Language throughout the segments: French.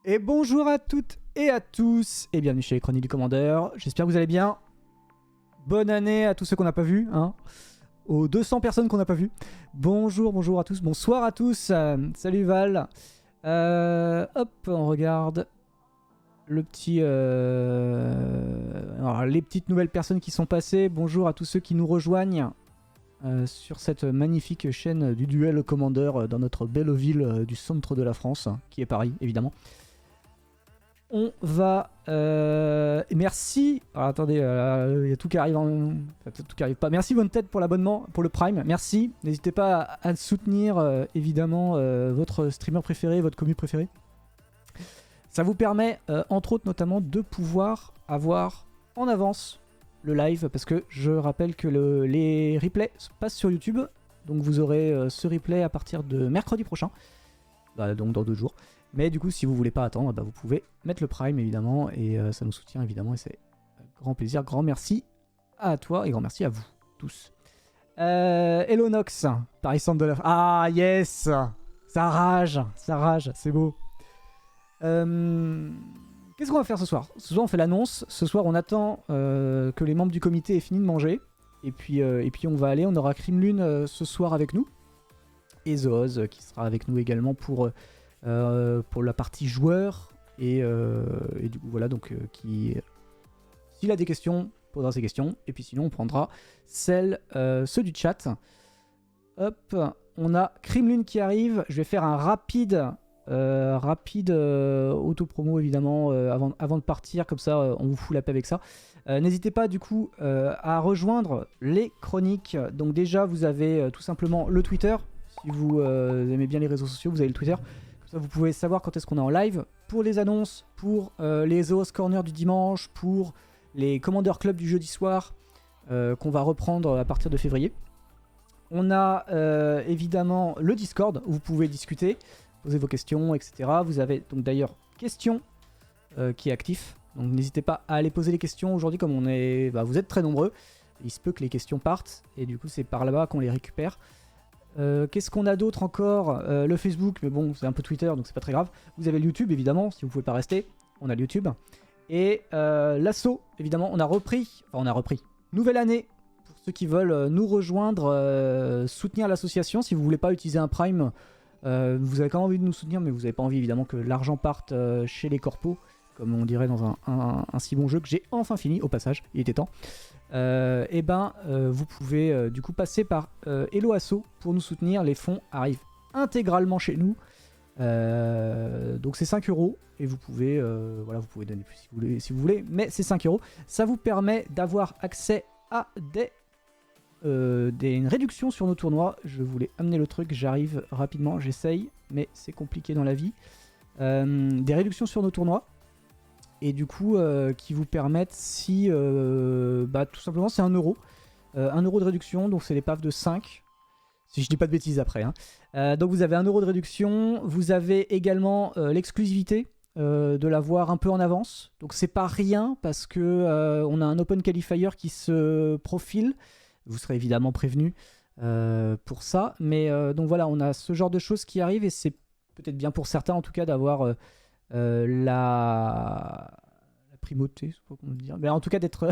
Et bonjour à toutes et à tous, et bienvenue chez les Chroniques du Commandeur. J'espère que vous allez bien. Bonne année à tous ceux qu'on n'a pas vus, hein, aux 200 personnes qu'on n'a pas vues. Bonjour à tous, bonsoir à tous. Salut Val. Hop, on regarde le petit, alors, les petites nouvelles personnes qui sont passées. Bonjour à tous ceux qui nous rejoignent sur cette magnifique chaîne du duel Commandeur dans notre belle ville du centre de la France, qui est Paris, évidemment. On va... merci. Alors, attendez, il y a tout qui arrive en... Enfin, tout qui arrive pas. Merci Bonne Tête pour l'abonnement, pour le Prime. Merci. N'hésitez pas à soutenir, évidemment, votre streamer préféré, votre commu préféré. Ça vous permet, entre autres, notamment, de pouvoir avoir en avance le live. Parce que je rappelle que les replays passent sur YouTube. Donc vous aurez ce replay à partir de mercredi prochain. Donc dans 2 jours. Mais du coup, si vous voulez pas attendre, vous pouvez mettre le Prime, évidemment, et ça nous soutient, évidemment, et c'est grand plaisir. Grand merci à toi, et grand merci à vous, tous. Hello Nox, Paris Centre de la... Ah, yes. Ça rage, c'est beau. Qu'est-ce qu'on va faire ce soir? Ce soir, on fait l'annonce. Ce soir, on attend que les membres du comité aient fini de manger. Et puis on va aller, on aura Crimlune ce soir avec nous. Et Zoz, qui sera avec nous également pour la partie joueur et du coup voilà, donc s'il a des questions, posera ses questions, et puis sinon on prendra ceux du chat. Hop, on a Crimlune qui arrive. Je vais faire un rapide auto-promo évidemment avant de partir, comme ça on vous fout la paix avec ça. N'hésitez pas du coup à rejoindre les chroniques. Donc déjà vous avez tout simplement le Twitter. Si vous aimez bien les réseaux sociaux, vous avez le Twitter. Comme ça, vous pouvez savoir quand est-ce qu'on est en live. Pour les annonces, pour les Zoos Corner du dimanche, pour les Commander Club du jeudi soir, qu'on va reprendre à partir de février. On a évidemment le Discord, où vous pouvez discuter, poser vos questions, etc. Vous avez donc d'ailleurs questions qui est actif. Donc n'hésitez pas à aller poser les questions aujourd'hui, comme on est, vous êtes très nombreux. Il se peut que les questions partent, et du coup c'est par là-bas qu'on les récupère. Qu'est-ce qu'on a d'autre encore? Le Facebook, mais bon, c'est un peu Twitter, donc c'est pas très grave. Vous avez le YouTube, évidemment, si vous pouvez pas rester. On a le YouTube. Et l'assaut, évidemment, on a repris. Nouvelle année, pour ceux qui veulent nous rejoindre, soutenir l'association. Si vous voulez pas utiliser un Prime, vous avez quand même envie de nous soutenir, mais vous avez pas envie, évidemment, que l'argent parte chez les corpos, comme on dirait dans un si bon jeu que j'ai enfin fini, au passage, il était temps. Vous pouvez du coup passer par Hello Asso pour nous soutenir. Les fonds arrivent intégralement chez nous, donc c'est 5 € et vous pouvez vous pouvez donner plus si vous voulez, mais c'est 5 €. Ça vous permet d'avoir accès à une réduction sur nos tournois. Je voulais amener le truc, j'arrive rapidement, j'essaye, mais c'est compliqué dans la vie. Des réductions sur nos tournois. Et du coup, qui vous permettent, si tout simplement c'est 1 €. 1 € de réduction, donc c'est les pavs de 5. Si je dis pas de bêtises après. Hein. Donc vous avez 1 € de réduction. Vous avez également l'exclusivité de l'avoir un peu en avance. Donc c'est pas rien parce que on a un Open Qualifier qui se profile. Vous serez évidemment prévenu pour ça. Mais donc voilà, on a ce genre de choses qui arrivent et c'est peut-être bien pour certains en tout cas d'avoir... la primauté, je sais pas comment dire, mais en tout cas d'être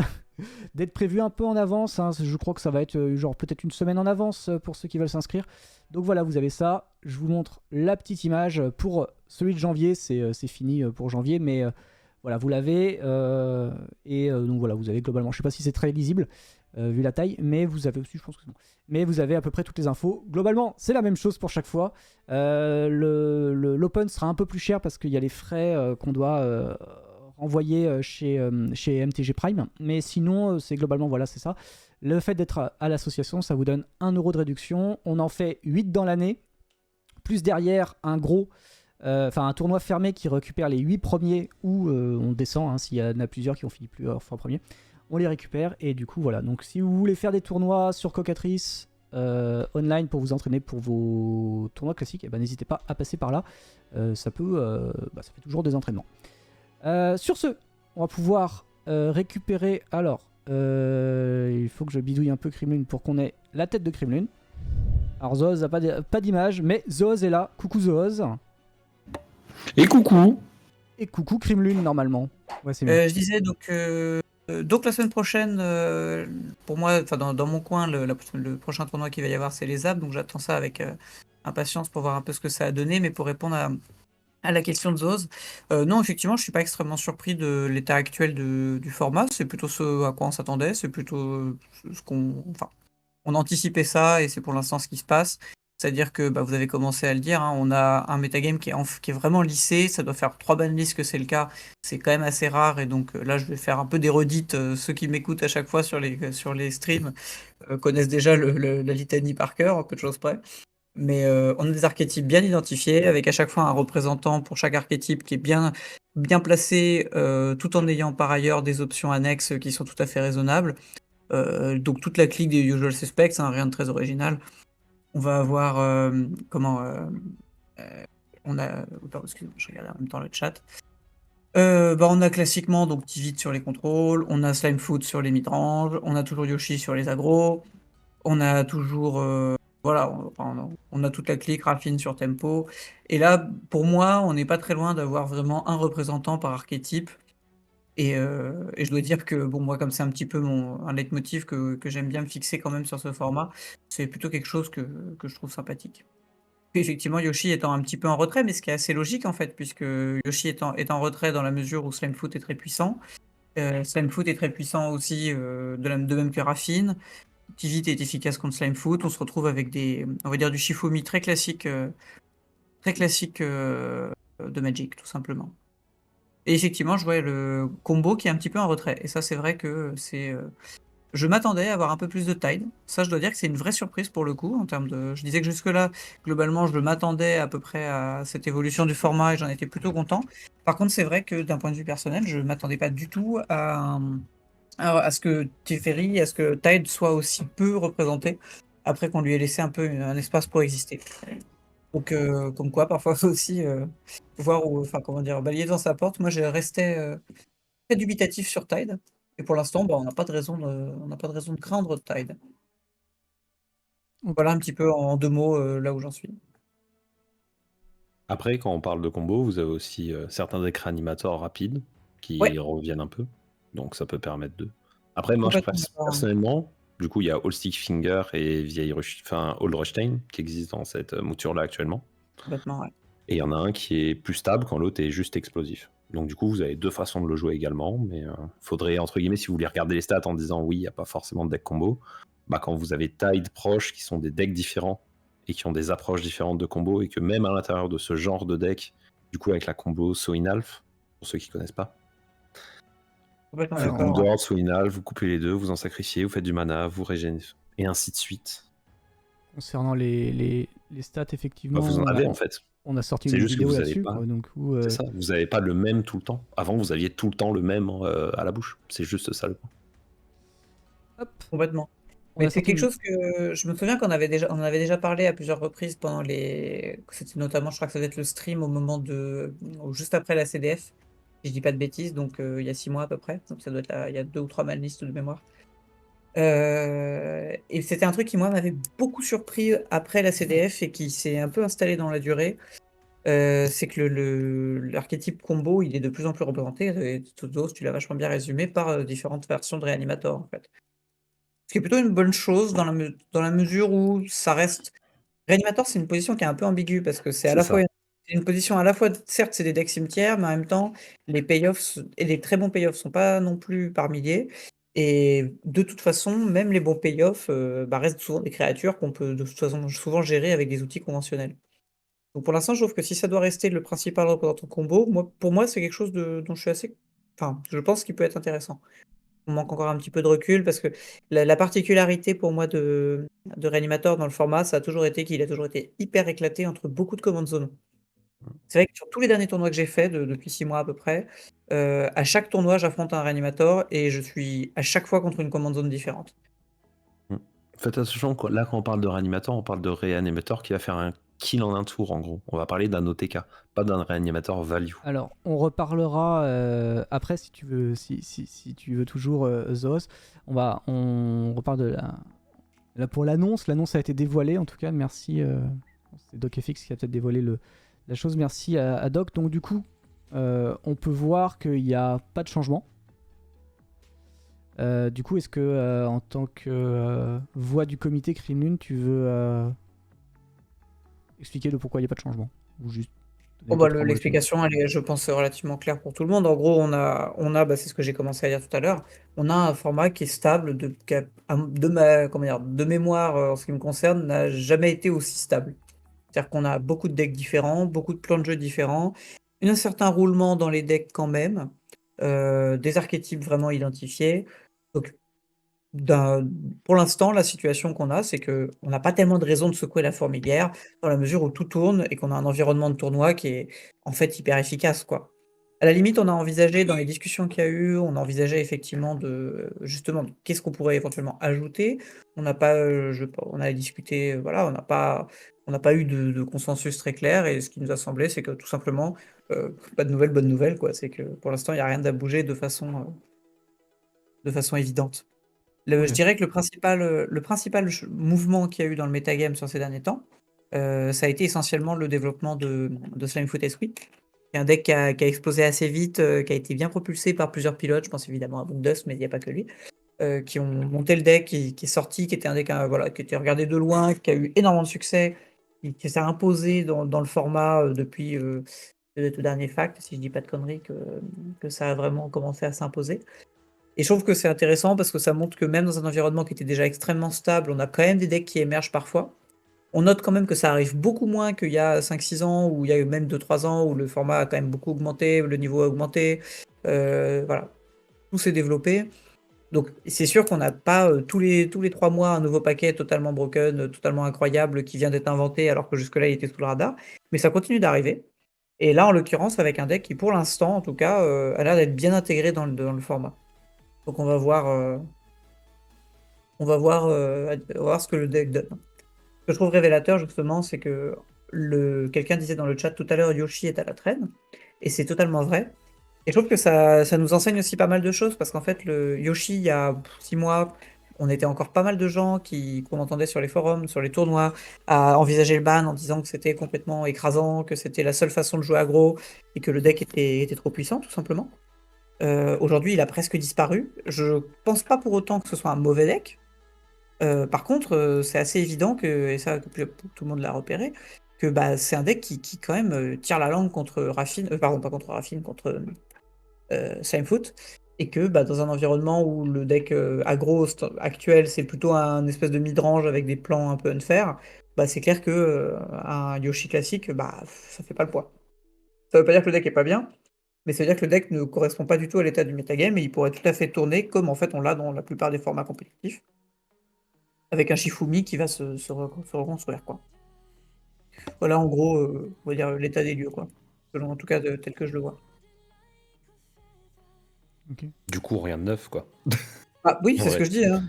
prévu un peu en avance, hein. Je crois que ça va être genre peut-être une semaine en avance pour ceux qui veulent s'inscrire. Donc voilà, vous avez ça. Je vous montre la petite image pour celui de janvier. C'est fini pour janvier, mais voilà, vous l'avez donc voilà, vous avez globalement, je sais pas si c'est très lisible vu la taille, mais vous avez aussi, je pense que c'est bon. Mais vous avez à peu près toutes les infos. Globalement, c'est la même chose pour chaque fois. L'open sera un peu plus cher parce qu'il y a les frais qu'on doit renvoyer chez MTG Prime. Mais sinon, c'est globalement, voilà, c'est ça. Le fait d'être à l'association, ça vous donne 1 € de réduction. On en fait 8 dans l'année. Plus derrière, un tournoi fermé qui récupère les 8 premiers ou on descend, hein, s'il y en a plusieurs qui ont fini plus en premier. On les récupère et du coup voilà. Donc si vous voulez faire des tournois sur Cocatrice online pour vous entraîner pour vos tournois classiques, n'hésitez pas à passer par là. Ça fait toujours des entraînements. Sur ce, on va pouvoir récupérer. Alors, il faut que je bidouille un peu Crimlune pour qu'on ait la tête de Crimlune. Alors Zoz n'a pas d'image, mais Zoz est là. Coucou Zoz. Et coucou. Et coucou Crimlune normalement. Ouais, c'est mieux. Je disais donc la semaine prochaine, pour moi, enfin dans mon coin, le prochain tournoi qu'il va y avoir, c'est les apps, donc j'attends ça avec impatience pour voir un peu ce que ça a donné. Mais pour répondre à la question de Zoz, non, effectivement, je suis pas extrêmement surpris de l'état actuel du format. C'est plutôt ce à quoi on s'attendait, c'est plutôt ce qu'on, enfin, on anticipait ça et c'est pour l'instant ce qui se passe. C'est-à-dire que bah, vous avez commencé à le dire, hein, on a un metagame qui est vraiment lissé. Ça doit faire 3 banlists que c'est le cas. C'est quand même assez rare. Et donc là, je vais faire un peu des redites. Ceux qui m'écoutent à chaque fois sur les streams connaissent déjà la litanie par cœur, un peu de choses près. Mais on a des archétypes bien identifiés, avec à chaque fois un représentant pour chaque archétype qui est bien placé, tout en ayant par ailleurs des options annexes qui sont tout à fait raisonnables. Donc toute la clique des usual suspects, hein, rien de très original. On va avoir on a attends, excuse-moi, je regarde en même temps le chat. Bah, on a classiquement donc Tivit sur les contrôles, on a Slimefoot sur les midrange, on a toujours Yoshi sur les agros, on a toujours voilà, on a toute la clique Raffine sur tempo. Et là, pour moi, on n'est pas très loin d'avoir vraiment un représentant par archétype. Et je dois dire que bon, moi, comme c'est un petit peu un leitmotiv que j'aime bien me fixer quand même sur ce format, c'est plutôt quelque chose que je trouve sympathique. Effectivement, Yoshi étant un petit peu en retrait, mais ce qui est assez logique en fait, puisque Yoshi est en retrait dans la mesure où Slimefoot est très puissant. Slimefoot est très puissant aussi, de même que Raffine. Tivit est efficace contre Slimefoot. On se retrouve avec on va dire du Shifumi très classique de Magic, tout simplement. Et effectivement, je vois le combo qui est un petit peu en retrait. Et ça, c'est vrai que je m'attendais à avoir un peu plus de Tide. Ça, je dois dire que c'est une vraie surprise pour le coup, en termes de. Je disais que jusque-là, globalement, je m'attendais à peu près à cette évolution du format et j'en étais plutôt content. Par contre, c'est vrai que d'un point de vue personnel, je m'attendais pas du tout à ce que Teferi, à ce que Tide soit aussi peu représenté après qu'on lui ait laissé un peu un espace pour exister. Donc, comme quoi, parfois, il faut aussi voir où, enfin, comment dire, balayer dans sa porte. Moi, j'ai resté très dubitatif sur Tide. Et pour l'instant, bah, on n'a pas de raison de craindre Tide. Ok. Voilà un petit peu en 2 mots là où j'en suis. Après, quand on parle de combo, vous avez aussi certains decks réanimateurs rapides qui Ouais, reviennent un peu. Donc ça peut permettre de. Après, moi, je complètement pense d'accord. personnellement, du coup, il y a All Stick Finger et Old Rushstein qui existent dans cette mouture-là actuellement. Complètement, ouais. Et il y en a un qui est plus stable quand l'autre est juste explosif. Donc du coup, vous avez deux façons de le jouer également, mais faudrait, entre guillemets, si vous voulez regarder les stats en disant oui, il n'y a pas forcément de deck combo, bah, quand vous avez Tide proche qui sont des decks différents et qui ont des approches différentes de combo, et que même à l'intérieur de ce genre de deck, du coup avec la combo Soinalf, pour ceux qui connaissent pas, Complètement vous d'accord. Condor, Soinalf, vous coupez les deux, vous en sacrifiez, vous faites du mana, vous régénérez, et ainsi de suite. Concernant les stats, Bah, effectivement, vous en avez en fait. on a sorti C'est une juste que vidéo vous avez là-dessus, pas. quoi. Donc, C'est ça, vous n'avez pas le même tout le temps. Avant, vous aviez tout le temps le même à la bouche. C'est juste ça le point. hop, Complètement. on Mais a c'est sorti quelque une. chose que je me souviens qu'on en avait déjà parlé à plusieurs reprises pendant c'était notamment, je crois que ça devait être le stream au moment juste après la CDF, si je dis pas de bêtises, donc il y a 6 mois à peu près. Donc ça doit être là, il y a 2 ou 3 listes de mémoire. Et c'était un truc qui, moi, m'avait beaucoup surpris après la CDF et qui s'est un peu installé dans la durée. C'est que l'archétype combo, il est de plus en plus représenté. Et Todos, tu l'as vachement bien résumé par différentes versions de Reanimator, en fait. Ce qui est plutôt une bonne chose dans la mesure où ça reste. Reanimator, c'est une position qui est un peu ambiguë parce que c'est à C'est la ça. fois une position à la fois, certes, c'est des decks cimetières, mais en même temps, les payoffs et les très bons payoffs sont pas non plus par milliers. Et de toute façon, même les bons payoffs bah, restent souvent des créatures qu'on peut de toute façon souvent gérer avec des outils conventionnels. Donc pour l'instant, je trouve que si ça doit rester le principal représentant combo, pour moi, c'est quelque chose dont je suis assez. Enfin, je pense qu'il peut être intéressant. On manque encore un petit peu de recul parce que la particularité pour moi de Reanimator dans le format, ça a toujours été qu'il a toujours été hyper éclaté entre beaucoup de command zones. C'est vrai que sur tous les derniers tournois que j'ai faits, depuis 6 mois à peu près, à chaque tournoi, j'affronte un Reanimator et je suis à chaque fois contre une command zone différente. Faites attention, là quand on parle de réanimateur, on parle de réanimateur qui va faire un kill en un tour en gros. On va parler d'un OTK, pas d'un réanimateur value. Alors, on reparlera après si tu veux, si tu veux toujours Zos. On reparle de là pour l'annonce. L'annonce a été dévoilée en tout cas. Merci. C'est DocFX qui a peut-être dévoilé la chose. Merci à Doc. Donc du coup, on peut voir qu'il n'y a pas de changement. Du coup, est-ce que en tant que voix du comité Krimlun, tu veux expliquer le pourquoi il n'y a pas de changement ou juste donner deux, trois mots là-dessus. L'explication, elle est, je pense, relativement claire pour tout le monde. En gros, c'est ce que j'ai commencé à dire tout à l'heure, on a un format qui est stable, de mémoire, en ce qui me concerne, n'a jamais été aussi stable. C'est-à-dire qu'on a beaucoup de decks différents, beaucoup de plans de jeu différents, un certain roulement dans les decks quand même, des archétypes vraiment identifiés. Donc, pour l'instant, la situation qu'on a, c'est qu'on n'a pas tellement de raison de secouer la fourmilière, dans la mesure où tout tourne et qu'on a un environnement de tournoi qui est en fait hyper efficace, quoi. À la limite, on a envisagé, dans les discussions qu'il y a eu, on a envisagé effectivement justement, qu'est-ce qu'on pourrait éventuellement ajouter. On n'a pas, on a discuté, voilà, on n'a pas eu de consensus très clair, et ce qui nous a semblé, c'est que tout simplement, pas de nouvelles, bonne nouvelle, quoi. C'est que pour l'instant, il n'y a rien à bouger de façon évidente. Je dirais que le principal mouvement qu'il y a eu dans le metagame sur ces derniers temps, ça a été essentiellement le développement de Slimefoot Esquire, qui est un deck qui a explosé assez vite, qui a été bien propulsé par plusieurs pilotes, je pense évidemment à Bookdust, mais il n'y a pas que lui, qui ont monté le deck, qui est sorti, qui était un deck qui était regardé de loin, qui a eu énormément de succès, qui s'est imposé dans le format depuis le dernier fact, si je dis pas de conneries, que ça a vraiment commencé à s'imposer. Et je trouve que c'est intéressant parce que ça montre que même dans un environnement qui était déjà extrêmement stable, on a quand même des decks qui émergent parfois. On note quand même que ça arrive beaucoup moins qu'il y a 5-6 ans, ou il y a eu même 2-3 ans, où le format a quand même beaucoup augmenté, le niveau a augmenté. Voilà, tout s'est développé. Donc c'est sûr qu'on n'a pas tous les 3 mois un nouveau paquet totalement broken, totalement incroyable, qui vient d'être inventé alors que jusque-là il était sous le radar. Mais ça continue d'arriver. Et là, en l'occurrence, avec un deck qui, pour l'instant, en tout cas, a l'air d'être bien intégré dans le format. Donc on va voir ce que le deck donne. Ce que je trouve révélateur, justement, c'est que quelqu'un disait dans le chat tout à l'heure, Yoshi est à la traîne, et c'est totalement vrai. Et je trouve que ça nous enseigne aussi pas mal de choses, parce qu'en fait, le Yoshi, il y a 6 mois, on était encore pas mal de gens qu'on entendait sur les forums, sur les tournois, à envisager le ban en disant que c'était complètement écrasant, que c'était la seule façon de jouer aggro, et que le deck était trop puissant, tout simplement. Aujourd'hui, il a presque disparu. Je pense pas pour autant que ce soit un mauvais deck. Par contre, c'est assez évident et ça, tout le monde l'a repéré, que c'est un deck qui quand même tire la langue contre Raffine, pardon, pas contre Raffine, contre Slimefoot, et que dans un environnement où le deck aggro actuel, c'est plutôt un espèce de mid-range avec des plans un peu unfair, c'est clair que un Yoshi classique, ça fait pas le poids. Ça veut pas dire que le deck est pas bien, mais ça veut dire que le deck ne correspond pas du tout à l'état du metagame, et il pourrait tout à fait tourner comme en fait on l'a dans la plupart des formats compétitifs, avec un Shifumi qui va se reconstruire, quoi. Voilà en gros, on va dire l'état des lieux, quoi. Selon, en tout cas tel que je le vois. Ok. Du coup, rien de neuf, quoi. Oui, c'est ce Ouais. que je dis, hein.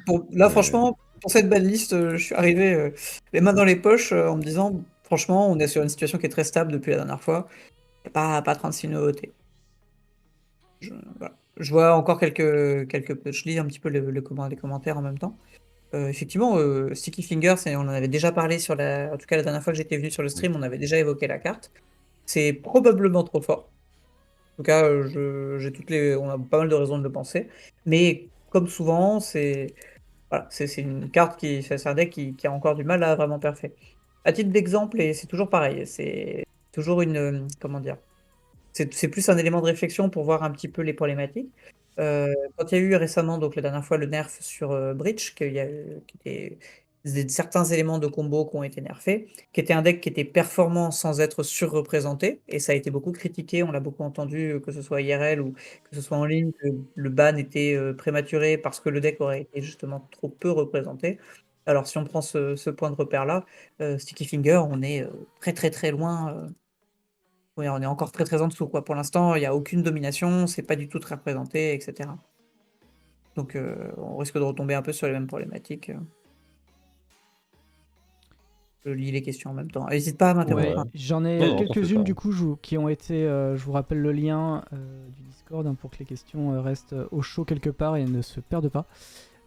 Franchement, pour cette belle liste, je suis arrivé les mains dans les poches, en me disant, franchement, on est sur une situation qui est très stable depuis la dernière fois. Il n'y a pas 36 nouveautés. Voilà. Je vois encore quelques. Je lis un petit peu les commentaires en même temps. Effectivement, Sticky Fingers, on en avait déjà parlé en tout cas la dernière fois que j'étais venu sur le stream, on avait déjà évoqué la carte. C'est probablement trop fort. En tout cas, on a pas mal de raisons de le penser. Mais comme souvent, c'est une carte c'est un deck qui a encore du mal à vraiment parfait. À titre d'exemple, et c'est toujours pareil, c'est toujours comment dire, c'est plus un élément de réflexion pour voir un petit peu les problématiques. Quand il y a eu récemment, donc la dernière fois, le nerf sur Breach, certains éléments de combo qui ont été nerfés, qui était un deck qui était performant sans être surreprésenté, et ça a été beaucoup critiqué, on l'a beaucoup entendu, que ce soit IRL ou que ce soit en ligne, que le ban était prématuré parce que le deck aurait été justement trop peu représenté. Alors si on prend ce point de repère-là, Sticky Finger, on est très très très loin. Oui, on est encore très très en dessous, quoi. Pour l'instant, il n'y a aucune domination, c'est pas du tout très représenté, etc. Donc on risque de retomber un peu sur les mêmes problématiques. Je lis les questions en même temps. N'hésite pas à m'interrompre. Ouais, j'en ai Non, quelques-unes pas. du coup qui ont été. Je vous rappelle le lien du Discord pour que les questions restent au chaud quelque part et ne se perdent pas.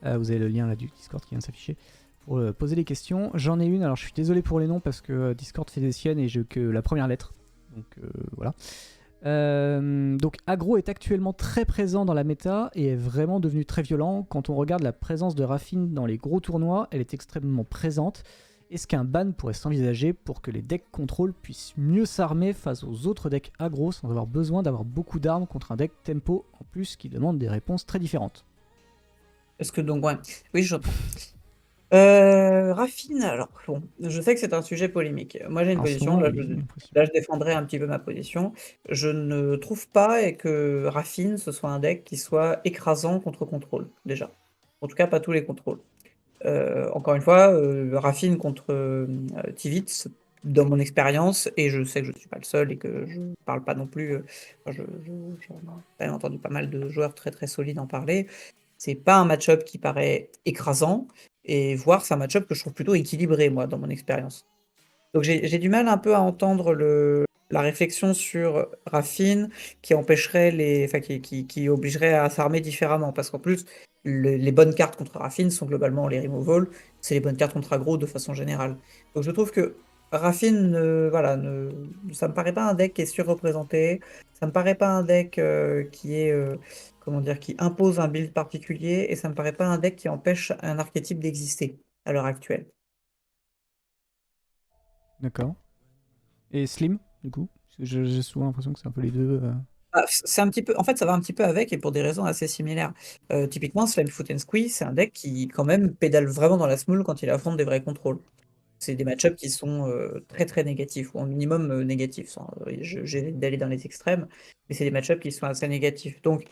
Vous avez le lien là du Discord qui vient de s'afficher pour poser les questions. J'en ai une, alors je suis désolé pour les noms parce que Discord fait des siennes et j'ai que la première lettre. Donc voilà. Donc aggro est actuellement très présent dans la méta et est vraiment devenu très violent. Quand on regarde la présence de Raffine dans les gros tournois, elle est extrêmement présente. Est-ce qu'un ban pourrait s'envisager pour que les decks contrôle puissent mieux s'armer face aux autres decks aggro sans avoir besoin d'avoir beaucoup d'armes contre un deck tempo en plus qui demande des réponses très différentes? Est-ce que donc, ouais. Oui, j'entends. Raffine, alors bon, je sais que c'est un sujet polémique. Moi, j'ai une En ce position, moment, là, oui, je, j'ai l'impression. là, je défendrai un petit peu ma position. Je ne trouve pas que Raffine, ce soit un deck qui soit écrasant contre contrôle, déjà. En tout cas, pas tous les contrôles. Encore une fois, Raffine contre Tivitz, dans mon expérience, et je sais que je ne suis pas le seul et que je ne parle pas non plus, enfin, j'ai quand même entendu pas mal de joueurs très très solides en parler. C'est pas un match-up qui paraît écrasant, et voire c'est un match-up que je trouve plutôt équilibré, moi, dans mon expérience. Donc j'ai du mal un peu à entendre la réflexion sur Raffine qui empêcherait enfin, qui obligerait à s'armer différemment. Parce qu'en plus, les bonnes cartes contre Raffine sont globalement les removals, c'est les bonnes cartes contre aggro de façon générale. Donc je trouve que Raffine, voilà, ça me paraît pas un deck qui est surreprésenté, ça me paraît pas un deck qui est, comment dire, qui impose un build particulier, et ça me paraît pas un deck qui empêche un archétype d'exister à l'heure actuelle. D'accord. Et Slim, du coup? Parce que j'ai souvent l'impression que c'est un peu les deux. Ah, c'est un petit peu, en fait, ça va un petit peu avec, et pour des raisons assez similaires. Typiquement, Slime Foot and Squeeze, c'est un deck qui, quand même, pédale vraiment dans la smoule quand il affronte des vrais contrôles. C'est des match-ups qui sont très très négatifs, ou au minimum négatifs, sans, j'évite d'aller dans les extrêmes, mais c'est des match-ups qui sont assez négatifs. Donc,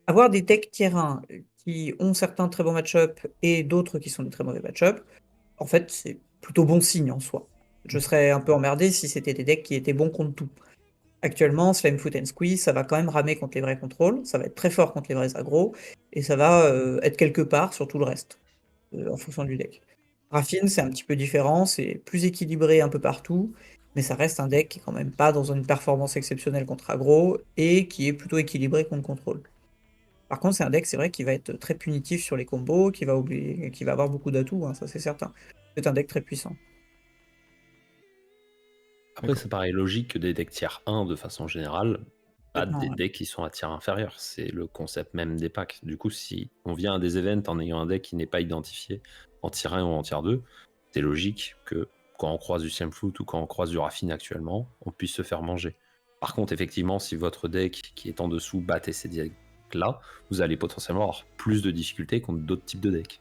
avoir des decks tier 1 qui ont certains très bons match-ups et d'autres qui sont des très mauvais match-ups, en fait, c'est plutôt bon signe en soi. Je serais un peu emmerdé si c'était des decks qui étaient bons contre tout. Actuellement, Slime Foot and Squeeze, ça va quand même ramer contre les vrais contrôles, ça va être très fort contre les vrais aggros, et ça va être quelque part sur tout le reste, en fonction du deck. Raffine, c'est un petit peu différent, c'est plus équilibré un peu partout, mais ça reste un deck qui est quand même pas dans une performance exceptionnelle contre aggro, et qui est plutôt équilibré contre contrôle. Par contre, c'est un deck, c'est vrai, qui va être très punitif sur les combos, qui va avoir beaucoup d'atouts, hein, ça c'est certain. C'est un deck très puissant. Après, ça paraît logique que des decks tiers 1, de façon générale, pas des Complètement, ouais. decks qui sont à tiers inférieur. C'est le concept même des packs. Du coup, si on vient à des events en ayant un deck qui n'est pas identifié en tier 1 ou en tier 2, c'est logique que quand on croise du Siemfloot ou quand on croise du Raffine actuellement, on puisse se faire manger. Par contre, effectivement, si votre deck qui est en dessous battait ces decks-là, vous allez potentiellement avoir plus de difficultés contre d'autres types de decks.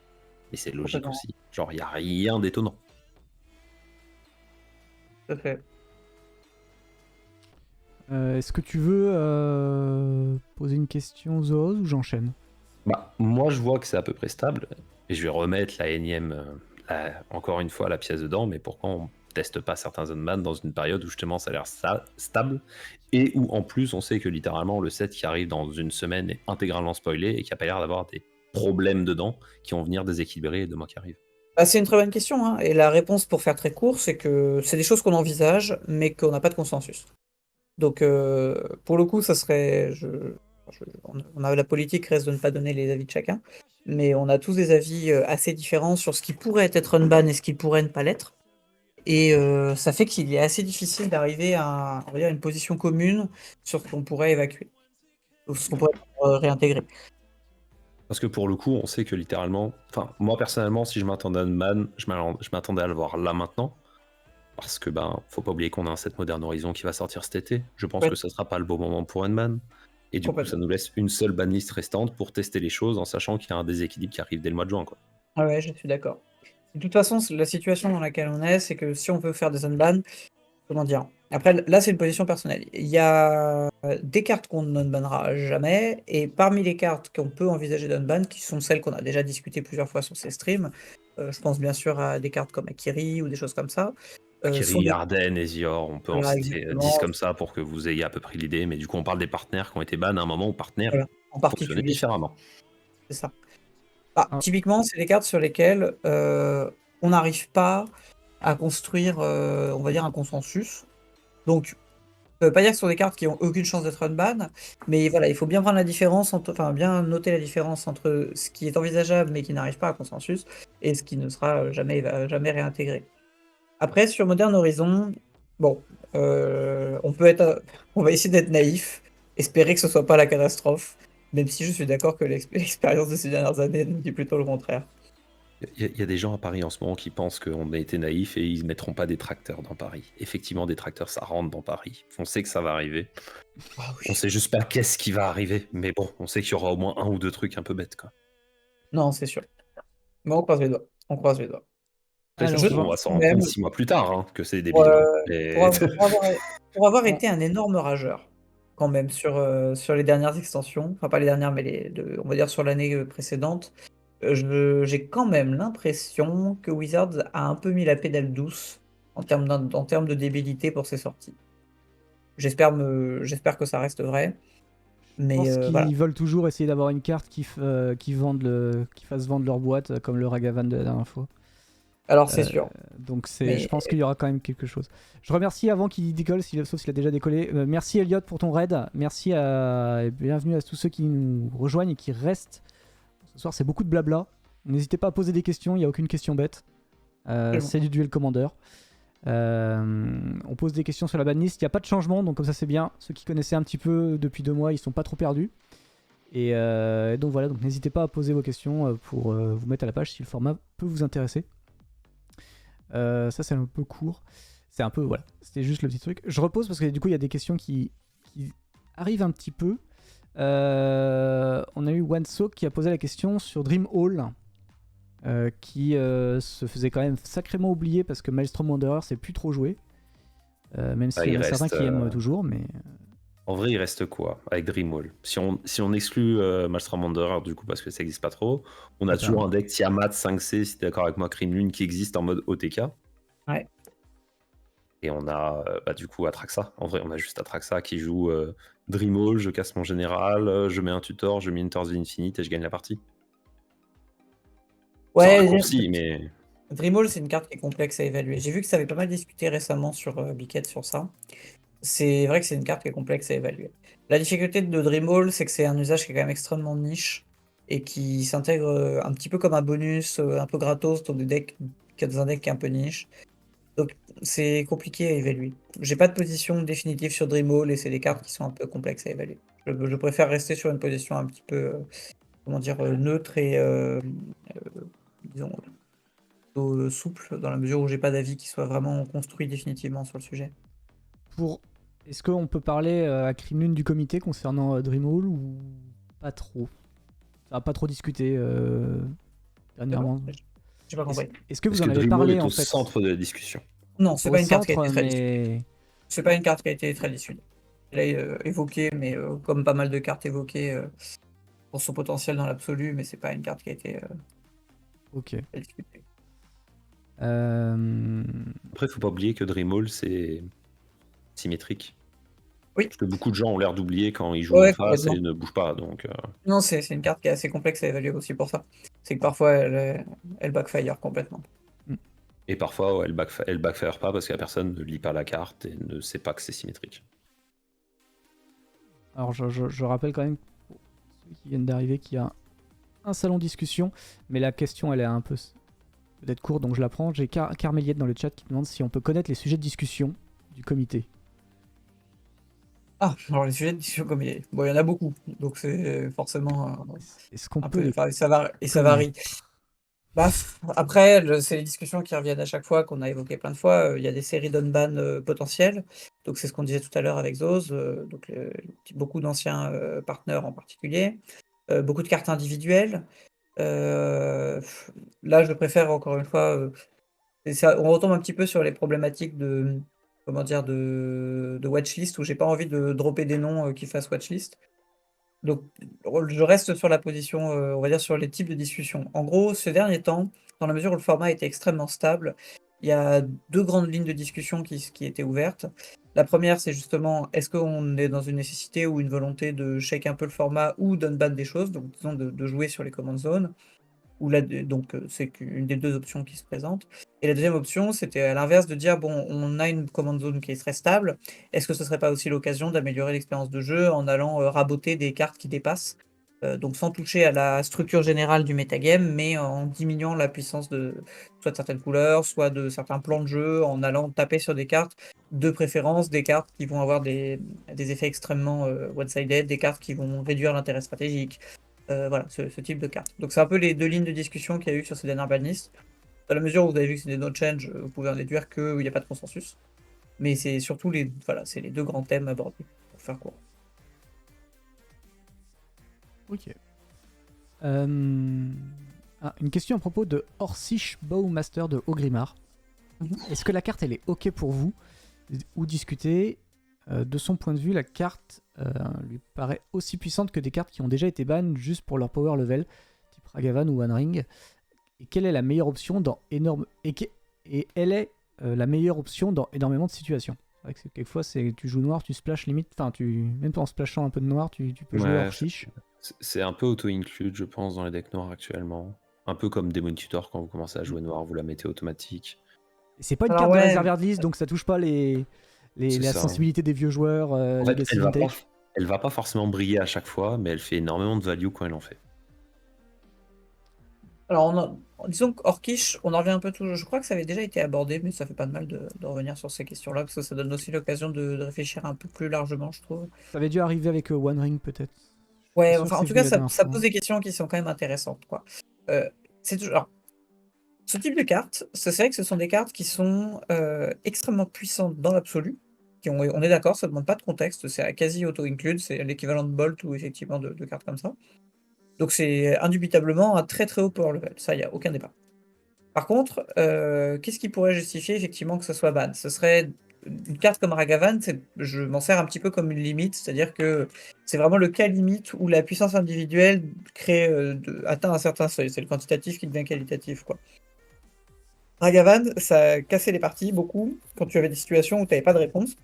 Et c'est logique Complètement, aussi. Genre, il n'y a rien d'étonnant. tout à fait. Est-ce que tu veux poser une question, Zoz, ou j'enchaîne? Bah, moi, je vois que c'est à peu près stable. Et je vais remettre la énième, encore une fois, la pièce dedans. Mais pourquoi on teste pas certains unban dans une période où justement ça a l'air stable et où en plus on sait que littéralement le set qui arrive dans une semaine est intégralement spoilé et qu'il n'y a pas l'air d'avoir des problèmes dedans qui vont venir déséquilibrer les 2 mois qui arrivent. Bah, c'est une très bonne question, hein. Et la réponse, pour faire très court, c'est que c'est des choses qu'on envisage, mais qu'on n'a pas de consensus. Donc, pour le coup, ça serait. On a la politique reste de ne pas donner les avis de chacun, mais on a tous des avis assez différents sur ce qui pourrait être unban et ce qui pourrait ne pas l'être. Et ça fait qu'il est assez difficile d'arriver à, on va dire, une position commune sur ce qu'on pourrait évacuer, ou ce qu'on pourrait réintégrer. Parce que pour le coup, on sait que littéralement, enfin, moi personnellement, si je m'attendais à unban, je m'attendais à le voir là maintenant. Parce que, faut pas oublier qu'on a un set Modern Horizon qui va sortir cet été. Je pense Ouais, que ça sera pas le bon moment pour unban. Et du coup, ça complètement. nous laisse une seule banlist restante pour tester les choses en sachant qu'il y a un déséquilibre qui arrive dès le mois de juin, quoi. Ah ouais, je suis d'accord. De toute façon, la situation dans laquelle on est, c'est que si on veut faire des unbans, comment dire? Après, là, c'est une position personnelle. Il y a des cartes qu'on ne bannera jamais, et parmi les cartes qu'on peut envisager d'unban, qui sont celles qu'on a déjà discutées plusieurs fois sur ces streams, je pense bien sûr à des cartes comme Akiri ou des choses comme ça, sont Akiri, des... Arden, Ezior, on peut en Voilà, citer 10 exactement. comme ça pour que vous ayez à peu près l'idée. Mais du coup, on parle des partenaires qui ont été bans à un moment où partenaires Voilà, en fonctionnaient particulier, différemment. c'est ça. Bah, Ah, typiquement, c'est des cartes sur lesquelles on n'arrive pas à construire, on va dire, un consensus. Donc, ça veut pas dire que ce sont des cartes qui ont aucune chance d'être unban, mais voilà, il faut bien prendre la différence, enfin bien noter la différence entre ce qui est envisageable mais qui n'arrive pas à consensus et ce qui ne sera jamais réintégré. Après, sur Modern Horizon, bon, On va essayer d'être naïf, espérer que ce soit pas la catastrophe, même si je suis d'accord que l'expérience de ces dernières années nous dit plutôt le contraire. Il y a des gens à Paris en ce moment qui pensent qu'on a été naïfs et ils ne mettront pas des tracteurs dans Paris. Effectivement, des tracteurs, ça rentre dans Paris. On sait que ça va arriver. Ah On sait juste pas qu'est-ce qui va arriver. Mais bon, on sait qu'il y aura au moins un ou deux trucs un peu bêtes, quoi. Non, c'est sûr. Mais on croise les doigts. On croise les doigts. Après, Alors, ça se Je trouve, on va trouve s'en quand rendre même, compte 6 mois plus tard hein, que c'est pour, débile. pour pour avoir on- été un énorme rageur, quand même, sur les dernières extensions, enfin pas les dernières, mais on va dire sur l'année précédente, j'ai quand même l'impression que Wizards a un peu mis la pédale douce en termes de débilité pour ses sorties. J'espère que ça reste vrai. je Mais pense qu'ils voilà. veulent toujours essayer d'avoir une carte qui fasse vendre leur boîte, comme le Ragavan de la dernière fois. Alors c'est sûr. Donc Mais je pense qu'il y aura quand même quelque chose. Je remercie avant qu'il décolle, sauf s'il a déjà décollé. Merci Elliot pour ton raid. Merci et bienvenue à tous ceux qui nous rejoignent et qui restent. Ce soir, c'est beaucoup de blabla. N'hésitez pas à poser des questions, il n'y a aucune question bête. C'est du duel commander. On pose des questions sur la banlist. Il n'y a pas de changement, donc comme ça c'est bien. Ceux qui connaissaient un petit peu depuis 2 mois, ils sont pas trop perdus. Et donc voilà, donc n'hésitez pas à poser vos questions pour vous mettre à la page si le format peut vous intéresser. Ça c'est un peu court. C'est un peu, voilà, c'était juste le petit truc. Je repose parce que du coup il y a des questions qui arrivent un petit peu. On a eu OneSoak qui a posé la question sur Dream Hall. Qui se faisait quand même sacrément oublier parce que Maelstrom Wanderer c'est plus trop joué. Même s'il y en a certains qui aiment toujours, mais... En vrai, il reste quoi avec Dreamwall? Si on exclut Maelstrom Wanderer, du coup, parce que ça n'existe pas trop, on a toujours un deck Tiamat 5C, si tu es d'accord avec moi, Crime Lune, qui existe en mode OTK. Ouais. Et on a du coup Atraxa. En vrai, on a juste Atraxa qui joue Dreamwall, je casse mon général, je mets un tutor, je mets une Torse Infinite et je gagne la partie. Ouais, c'est un raccourci, mais... Dreamwall, c'est une carte qui est complexe à évaluer. J'ai vu que ça avait pas mal discuté récemment sur Biquette sur ça. C'est vrai que c'est une carte qui est complexe à évaluer. La difficulté de Dreamwall, c'est que c'est un usage qui est quand même extrêmement niche et qui s'intègre un petit peu comme un bonus, un peu gratos dans un deck qui est un peu niche. Donc c'est compliqué à évaluer. J'ai pas de position définitive sur Dreamwall et c'est des cartes qui sont un peu complexes à évaluer. Je préfère rester sur une position un petit peu, neutre et disons plutôt souple dans la mesure où j'ai pas d'avis qui soit vraiment construit définitivement sur le sujet. Est-ce qu'on peut parler à Crime Lune du comité concernant Dreamwall ou pas trop? Ça n'a pas trop discuté dernièrement. J'ai pas compris. Est-ce que vous en avez parlé en fait? Au centre de la discussion. Non, c'est pas une carte qui a été très discutée. mais... C'est pas une carte qui a été très discutée. Elle est évoquée, mais comme pas mal de cartes évoquées pour son potentiel dans l'absolu, mais c'est pas une carte qui a été très discutée. Après, faut pas oublier que Dreamwall, c'est symétrique. Oui. Parce que beaucoup de gens ont l'air d'oublier quand ils jouent en face et ne bougent pas. Donc, Non, c'est une carte qui est assez complexe à évaluer aussi pour ça. C'est que parfois, elle backfire complètement. Et parfois, elle backfire pas parce que la personne ne lit pas la carte et ne sait pas que c'est symétrique. Alors, je rappelle quand même, pour ceux qui viennent d'arriver, qu'il y a un salon discussion, mais la question, elle est un peu peut-être courte, donc je la prends. J'ai Carméliette dans le chat qui demande si on peut connaître les sujets de discussion du comité. Ah, alors les sujets de discussion comme il y en a beaucoup, donc c'est forcément Est-ce qu'on un peut peu, ça varie. Bah, après, c'est les discussions qui reviennent à chaque fois, qu'on a évoqué plein de fois. Il y a des séries d'unban potentielles, donc c'est ce qu'on disait tout à l'heure avec Zoz, donc beaucoup d'anciens partenaires en particulier, beaucoup de cartes individuelles. Là, je préfère encore une fois, on retombe un petit peu sur les problématiques de watchlist où j'ai pas envie de dropper des noms qui fassent watchlist. Donc, je reste sur la position, on va dire sur les types de discussions. En gros, ces derniers temps, dans la mesure où le format était extrêmement stable, il y a 2 grandes lignes de discussion qui étaient ouvertes. La première, c'est justement, est-ce qu'on est dans une nécessité ou une volonté de shake un peu le format ou d'unban des choses, donc disons de jouer sur les command zones. Donc c'est une des 2 options qui se présentent. Et la deuxième option, c'était à l'inverse de dire, bon, on a une command zone qui est très stable, est-ce que ce serait pas aussi l'occasion d'améliorer l'expérience de jeu en allant raboter des cartes qui dépassent Donc sans toucher à la structure générale du metagame, mais en diminuant la puissance soit de certaines couleurs, soit de certains plans de jeu, en allant taper sur des cartes, de préférence des cartes qui vont avoir des effets extrêmement one-sided, des cartes qui vont réduire l'intérêt stratégique. Voilà, ce type de cartes. Donc c'est un peu les 2 lignes de discussion qu'il y a eu sur ces dernières banlists. Dans la mesure où vous avez vu que c'est des no-change, vous pouvez en déduire qu'il n'y a pas de consensus. Mais c'est surtout c'est les 2 grands thèmes abordés, pour faire court. Ok. Une question à propos de Orsish Bowmaster de Ogrimmar. Est-ce que la carte elle est ok pour vous ou discuter de son point de vue, la carte lui paraît aussi puissante que des cartes qui ont déjà été bannes juste pour leur power level, type Ragavan ou One Ring. Et quelle est la meilleure option dans elle est la meilleure option dans énormément de situations. C'est vrai que quelquefois tu joues noir, tu splashes limite, enfin même en splashant un peu de noir, tu peux jouer Orsish. C'est un peu auto-include, je pense, dans les decks noirs actuellement. Un peu comme Demon Tutor, quand vous commencez à jouer noir, vous la mettez automatique. Et c'est pas une Alors, carte de ouais. réservoir de liste, donc ça touche pas la ça. sensibilité des vieux joueurs, En fait, Legacy Vintage. elle va pas forcément briller à chaque fois, mais elle fait énormément de value quand elle en fait. Alors, disons qu'Orkish, on en revient un peu toujours. Je crois que ça avait déjà été abordé, mais ça fait pas de mal de revenir sur ces questions-là, parce que ça donne aussi l'occasion de réfléchir un peu plus largement, je trouve. Ça avait dû arriver avec One Ring, peut-être. Ouais, sûr enfin, que en c'est tout vu cas, la ça dernière fois. pose des questions qui sont quand même intéressantes, quoi. C'est toujours. Alors, ce type de cartes, c'est vrai que ce sont des cartes qui sont extrêmement puissantes dans l'absolu. On est d'accord, ça ne demande pas de contexte, c'est quasi auto-include, c'est l'équivalent de Bolt ou effectivement de cartes comme ça. Donc c'est indubitablement un très très haut power level, ça, il n'y a aucun débat. Par contre, qu'est-ce qui pourrait justifier effectivement que ce soit ban? Ce serait une carte comme Ragavan, je m'en sers un petit peu comme une limite, c'est-à-dire que c'est vraiment le cas limite où la puissance individuelle atteint un certain seuil. C'est le quantitatif qui devient qualitatif, quoi. Ragavan, ça cassait les parties beaucoup quand tu avais des situations où tu n'avais pas de réponse,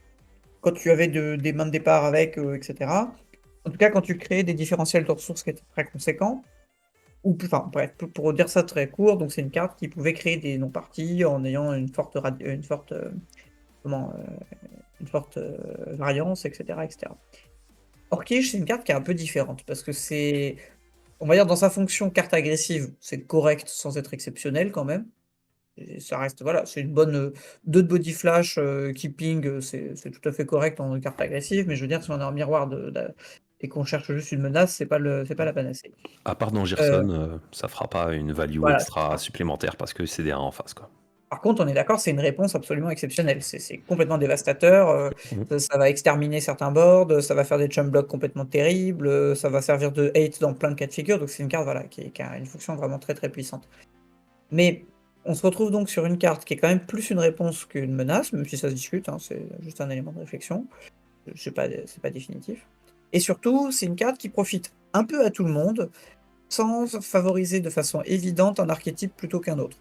quand tu avais des mains de départ avec, etc. En tout cas, quand tu créais des différentiels de ressources qui étaient très conséquents, enfin bref, pour dire ça très court, donc c'est une carte qui pouvait créer des non-parties en ayant une forte variance, etc., etc. Orkish, c'est une carte qui est un peu différente parce que on va dire dans sa fonction carte agressive, c'est correct sans être exceptionnel quand même. Et ça reste, voilà, c'est une bonne 2 de body flash qui ping, c'est tout à fait correct en carte agressive, mais je veux dire, si on a un miroir et qu'on cherche juste une menace, c'est pas la panacée. À part dans Gerson, ça fera pas une value Voilà, extra supplémentaire parce que c'est des 1 en face, quoi. Par contre, on est d'accord, c'est une réponse absolument exceptionnelle. C'est complètement dévastateur. Ça va exterminer certains boards, ça va faire des chum blocks complètement terribles, ça va servir de hate dans plein de cas de figure. Donc c'est une carte voilà, qui a une fonction vraiment très très puissante. Mais on se retrouve donc sur une carte qui est quand même plus une réponse qu'une menace, même si ça se discute, hein, c'est juste un élément de réflexion. C'est pas définitif. Et surtout, c'est une carte qui profite un peu à tout le monde, sans favoriser de façon évidente un archétype plutôt qu'un autre.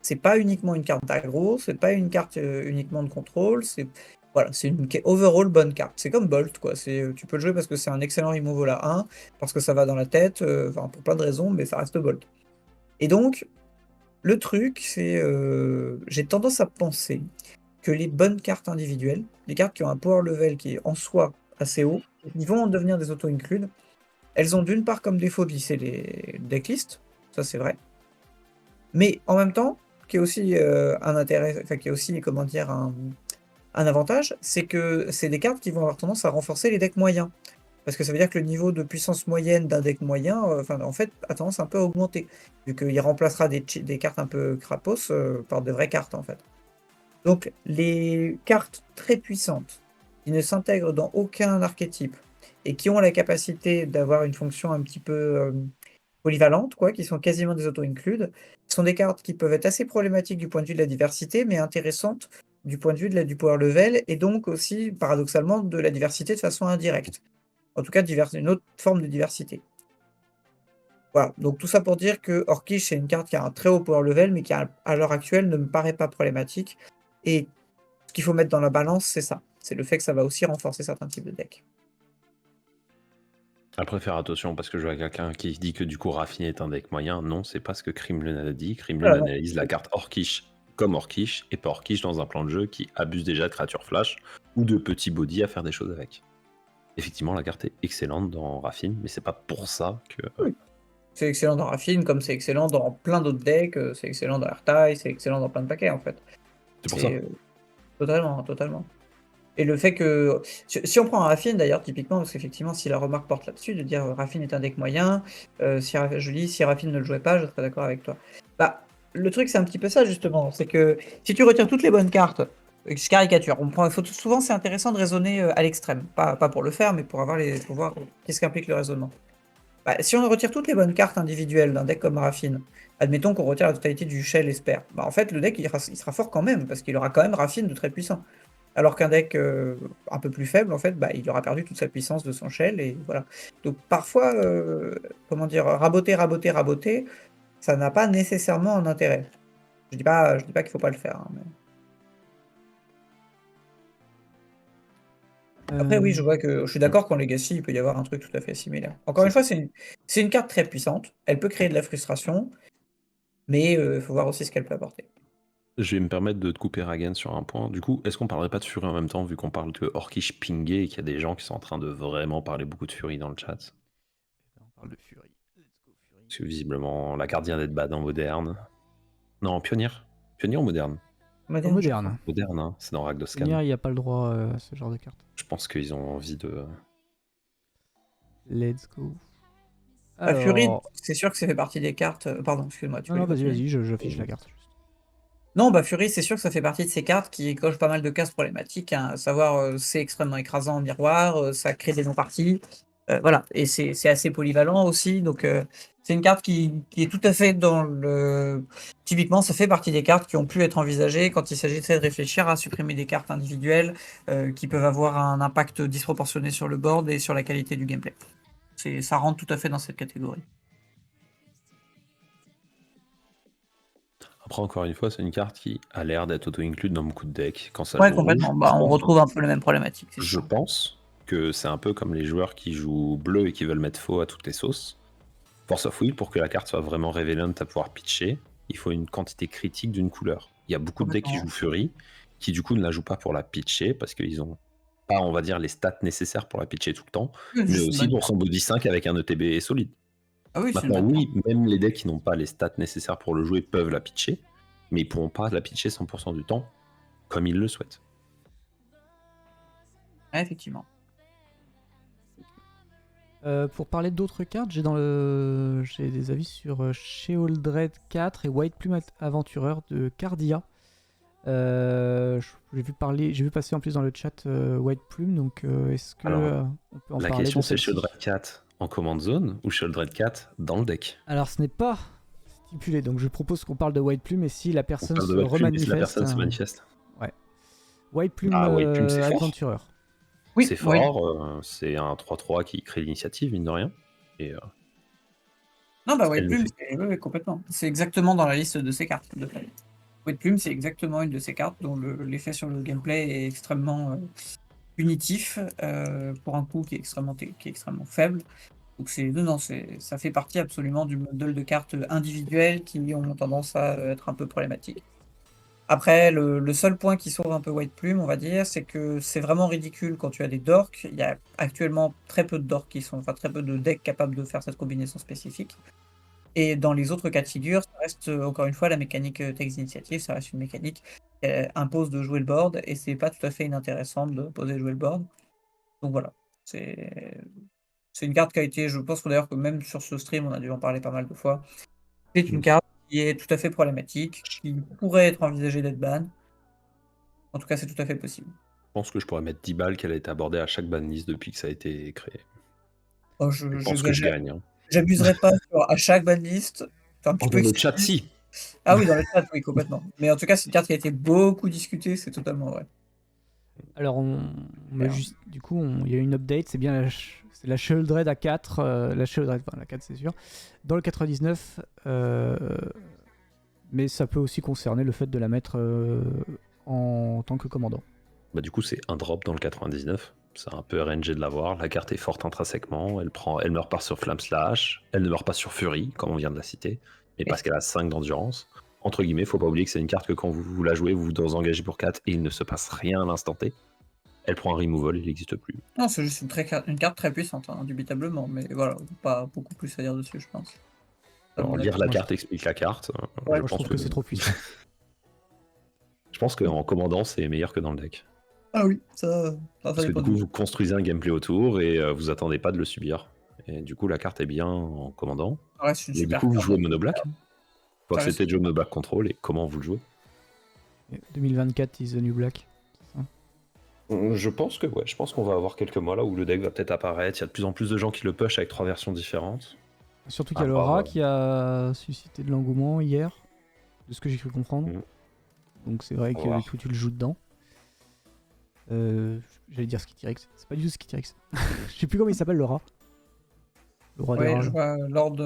C'est pas uniquement une carte d'aggro, c'est pas une carte uniquement de contrôle, c'est une overall bonne carte. C'est comme Bolt, quoi. Tu peux le jouer parce que c'est un excellent removal à 1, parce que ça va dans la tête, pour plein de raisons, mais ça reste Bolt. Et donc, le truc, c'est j'ai tendance à penser que les bonnes cartes individuelles, les cartes qui ont un power level qui est en soi assez haut, ils vont en devenir des auto-includes. Elles ont d'une part comme défaut de lisser les decklists, ça c'est vrai, mais en même temps, qui est aussi un intérêt, enfin qui est aussi comment dire un avantage, c'est que c'est des cartes qui vont avoir tendance à renforcer les decks moyens. Parce que ça veut dire que le niveau de puissance moyenne d'un deck moyen, en fait, a tendance un peu à augmenter, vu qu'il remplacera des cartes un peu crapos par de vraies cartes en fait. Donc les cartes très puissantes, qui ne s'intègrent dans aucun archétype, et qui ont la capacité d'avoir une fonction un petit peu polyvalentes, quoi, qui sont quasiment des auto-includes, sont des cartes qui peuvent être assez problématiques du point de vue de la diversité, mais intéressantes du point de vue du power level, et donc aussi, paradoxalement, de la diversité de façon indirecte. En tout cas, une autre forme de diversité. Voilà, donc tout ça pour dire que Orkish, c'est une carte qui a un très haut power level, mais qui, à l'heure actuelle, ne me paraît pas problématique. Et ce qu'il faut mettre dans la balance, c'est ça. C'est le fait que ça va aussi renforcer certains types de decks. Après, faire attention, parce que je vois quelqu'un qui dit que du coup Raffiné est un deck moyen. Non, c'est pas ce que Crimlun a dit. Crimlun analyse la carte Orkish comme Orkish, et pas Orkish dans un plan de jeu qui abuse déjà de créatures flash ou de petits body à faire des choses avec. Effectivement, la carte est excellente dans Raffine, mais c'est pas pour ça que. Oui. C'est excellent dans Raffine, comme c'est excellent dans plein d'autres decks, c'est excellent dans Airtie, c'est excellent dans plein de paquets en fait. C'est pour ça. C'est totalement, totalement. Et le fait que, si on prend un Raffine d'ailleurs, typiquement, parce qu'effectivement, si la remarque porte là-dessus, de dire Raffine est un deck moyen, je dis si Raffine ne le jouait pas, je serais d'accord avec toi. Bah, le truc, c'est un petit peu ça justement, c'est que si tu retires toutes les bonnes cartes, je caricature, souvent c'est intéressant de raisonner à l'extrême, pas pour le faire, mais pour voir qu'est-ce qu'implique le raisonnement. Bah, si on retire toutes les bonnes cartes individuelles d'un deck comme Raffine, admettons qu'on retire la totalité du Shell Esper, bah en fait le deck il sera fort quand même, parce qu'il aura quand même Raffine de très puissant. Alors qu'un deck un peu plus faible, en fait, bah, il aura perdu toute sa puissance de son shell, et voilà. Donc parfois, comment dire, raboter, ça n'a pas nécessairement un intérêt. Je dis pas qu'il faut pas le faire, hein, mais... Après, oui, je vois que je suis d'accord qu'en Legacy, il peut y avoir un truc tout à fait similaire. Encore une fois, c'est une carte très puissante. Elle peut créer de la frustration, mais il faut voir aussi ce qu'elle peut apporter. Je vais me permettre de te couper Ragan sur un point. Du coup, est-ce qu'on parlerait pas de Fury en même temps, vu qu'on parle de Orkish pingé et qu'il y a des gens qui sont en train de vraiment parler beaucoup de Fury dans le chat? On parle de Fury. Let's go Fury. Parce que visiblement, la gardienne d'être bad en moderne. Non, pionnière. Pionnière ou moderne? Moderne. Moderne, hein, c'est dans Ragdoscan. Il n'y a pas le droit à ce genre de carte. Je pense qu'ils ont envie de. Let's go. Fury, Alors... c'est sûr que ça fait partie des cartes. Pardon, excuse-moi. Non, vas-y, j'affiche la carte. Non, bah Fury, c'est sûr que ça fait partie de ces cartes qui cochent pas mal de cases problématiques, hein, à savoir c'est extrêmement écrasant en miroir, ça crée des non-parties, voilà, et c'est assez polyvalent aussi, donc c'est une carte qui est tout à fait dans le... Typiquement, ça fait partie des cartes qui ont pu être envisagées quand il s'agissait de réfléchir à supprimer des cartes individuelles qui peuvent avoir un impact disproportionné sur le board et sur la qualité du gameplay. Ça rentre tout à fait dans cette catégorie. Après, encore une fois, c'est une carte qui a l'air d'être auto-include dans beaucoup de decks. Quand ça Ouais, joue complètement. rouge, Bah, on retrouve un peu la même problématique. Je pense que c'est un peu comme les joueurs qui jouent bleu et qui veulent mettre faux à toutes les sauces. Force of Will, pour que la carte soit vraiment révélante à pouvoir pitcher, il faut une quantité critique d'une couleur. Il y a beaucoup de decks qui jouent Fury, qui du coup ne la jouent pas pour la pitcher, parce qu'ils ont pas, on va dire, les stats nécessaires pour la pitcher tout le temps, mais aussi pour son body 5 avec un ETB solide. Ah oui, maintenant, oui, même les decks qui n'ont pas les stats nécessaires pour le jouer peuvent la pitcher, mais ils pourront pas la pitcher 100% du temps, comme ils le souhaitent. Ouais, effectivement. Pour parler d'autres cartes, j'ai des avis sur Sheoldred 4 et White Plume Aventureur de Cardia. J'ai vu passer en plus dans le chat White Plume, donc est-ce que on peut en parler? La question c'est Sheoldred 4 en command zone ou Sheoldred 4 dans le deck? Alors ce n'est pas stipulé, donc je propose qu'on parle de White Plume, et si la personne se remanifeste... Si la personne se manifeste. Ouais. White Plume, c'est Aventureur. Oui, c'est fort, c'est un 3-3 qui crée l'initiative, mine de rien. Et, non, bah White Plume, oui, complètement. C'est exactement dans la liste de ces cartes. White Plume, c'est exactement une de ces cartes dont l'effet sur le gameplay est extrêmement punitif pour un coût qui est extrêmement faible. Donc ça fait partie absolument du modèle de cartes individuelles qui ont tendance à être un peu problématiques. Après, le seul point qui sauve un peu White Plume, on va dire, c'est que c'est vraiment ridicule quand tu as des dorks. Il y a actuellement très peu de dorks très peu de decks capables de faire cette combinaison spécifique. Et dans les autres cas de figure, ça reste encore une fois la mécanique Text Initiative, ça reste une mécanique qui impose de jouer le board, et c'est pas tout à fait inintéressant de poser jouer le board. Donc voilà, c'est une carte qui a été, je pense que d'ailleurs que même sur ce stream, on a dû en parler pas mal de fois. C'est une carte qui est tout à fait problématique, qui pourrait être envisagée d'être ban. En tout cas, c'est tout à fait possible. Je pense que je pourrais mettre 10 balles qu'elle a été abordée à chaque banlist depuis que ça a été créé. Oh, je pense que je gagne. Hein. J'abuserai pas à chaque banlist. Dans le chat, si. Ah oui, dans le chat, oui, complètement. Mais en tout cas, c'est une carte qui a été beaucoup discutée, c'est totalement vrai. Alors, du coup, il y a une update, c'est bien la Sheoldred à 4, la Sheoldred, enfin la 4 c'est sûr, dans le 99, mais ça peut aussi concerner le fait de la mettre en tant que commandant. Bah du coup, c'est un drop dans le 99. C'est un peu RNG de l'avoir. La carte est forte intrinsèquement. Elle meurt pas sur Flamme Slash. Elle ne meurt pas sur Fury, comme on vient de la citer. Mais parce qu'elle a 5 d'endurance. Entre guillemets, faut pas oublier que c'est une carte que quand vous la jouez, vous vous engagez pour 4 et il ne se passe rien à l'instant T. Elle prend un removal, il n'existe plus. Non, c'est juste une carte très puissante, hein, indubitablement, mais voilà, pas beaucoup plus à dire dessus, je pense. À Alors, mon lire avis. la moi, carte explique la carte. Ouais, Moi, je trouve que c'est trop puissant. Je pense qu'en commandant, c'est meilleur que dans le deck. Ah oui, ça Parce que dépend du coup, du vous construisez un gameplay autour et vous attendez pas de le subir. Et du coup, la carte est bien en commandant. Ça reste une Et du super coup, vous carte. jouez mono black. Faut Ça accepter reste- de jouer mono black control et comment vous le jouez. 2024 is the new black. Je pense que ouais, je pense qu'on va avoir quelques mois là où le deck va peut-être apparaître. Il y a de plus en plus de gens qui le push avec 3 versions différentes. Surtout qu'il y a À le part, rat qui a suscité de l'engouement hier, de ce que j'ai cru comprendre. Mhm. Donc c'est vrai On que va voir. du coup tu le joues dedans. J'allais dire Skittyrix. C'est pas du tout Skittyrix. Je sais plus comment il s'appelle le rat. Le roi des Ouais, rats. je là. vois Lord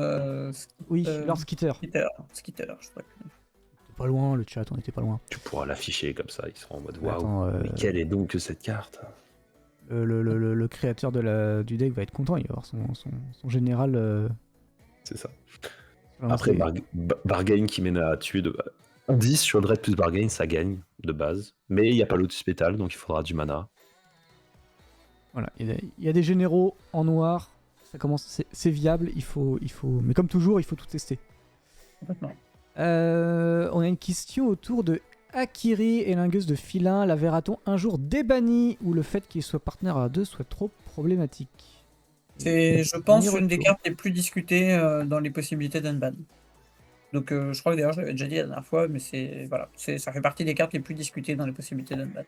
Oui, euh, Lord Skitter. Skitter, je crois. C'était pas loin, le chat, on était pas loin. Tu pourras l'afficher comme ça, ils seront en mode waouh. Attends, Mais quelle est donc cette carte? le créateur du deck va être content, il va avoir son général. C'est ça. sur la Après, montée. Bargain qui mène à tuer de 10 sur le Dread plus Bargain, ça gagne de base. Mais il n'y a pas Lotus Pétale, donc il faudra du mana. Voilà, il y a des généraux en noir, ça commence, c'est viable, il faut, mais comme toujours, il faut tout tester. Complètement. On a une question autour de Akiri et lingueuse de filin. La verra-t-on un jour débannie ou le fait qu'il soit partenaire à 2 soit trop problématique? C'est, je pense, Ni une des retour. cartes les plus discutées dans les possibilités d'unban. Donc je crois que d'ailleurs je l'avais déjà dit la dernière fois, mais ça fait partie des cartes les plus discutées dans les possibilités d'unban.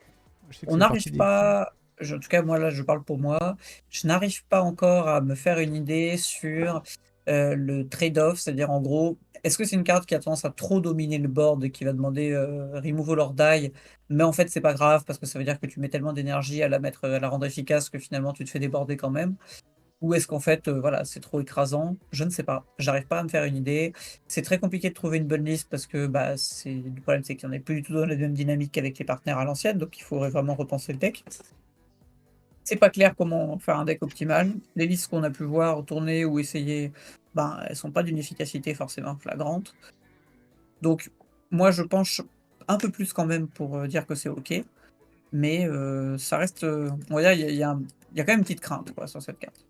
Je sais que On c'est n'arrive parti des- pas, en tout cas moi là je parle pour moi, je n'arrive pas encore à me faire une idée sur le trade-off, c'est-à-dire en gros, est-ce que c'est une carte qui a tendance à trop dominer le board et qui va demander removal or die, mais en fait c'est pas grave parce que ça veut dire que tu mets tellement d'énergie à à la rendre efficace que finalement tu te fais déborder quand même. Ou est-ce qu'en fait, voilà, c'est trop écrasant? Je ne sais pas. J'arrive pas à me faire une idée. C'est très compliqué de trouver une bonne liste parce que le problème, c'est qu'il n'y en a plus du tout dans la même dynamique qu'avec les partenaires à l'ancienne, donc il faudrait vraiment repenser le deck. C'est pas clair comment faire un deck optimal. Les listes qu'on a pu voir tourner ou essayer, elles sont pas d'une efficacité forcément flagrante. Donc, moi, je penche un peu plus quand même pour dire que c'est OK. Mais ça reste, on va dire, il y a quand même une petite crainte quoi, sur cette carte.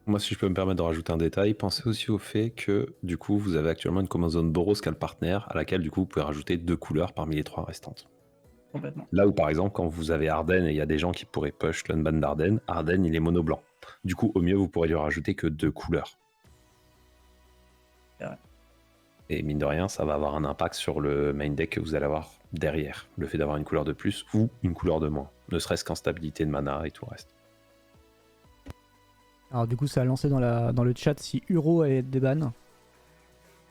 Moi, si je peux me permettre de rajouter un détail, pensez aussi au fait que, du coup, vous avez actuellement une command zone Boros qui a le partenaire, à laquelle, du coup, vous pouvez rajouter 2 couleurs parmi les 3 restantes. Complètement. Là où, par exemple, quand vous avez Arden et il y a des gens qui pourraient push l'unban d'Arden, Arden, il est mono blanc. Du coup, au mieux, vous pourriez lui rajouter que 2 couleurs. C'est vrai. Et mine de rien, ça va avoir un impact sur le main deck que vous allez avoir derrière. Le fait d'avoir une couleur de plus ou une couleur de moins. Ne serait-ce qu'en stabilité de mana et tout le reste. Alors du coup, ça a lancé dans le chat si Uro allait être déban.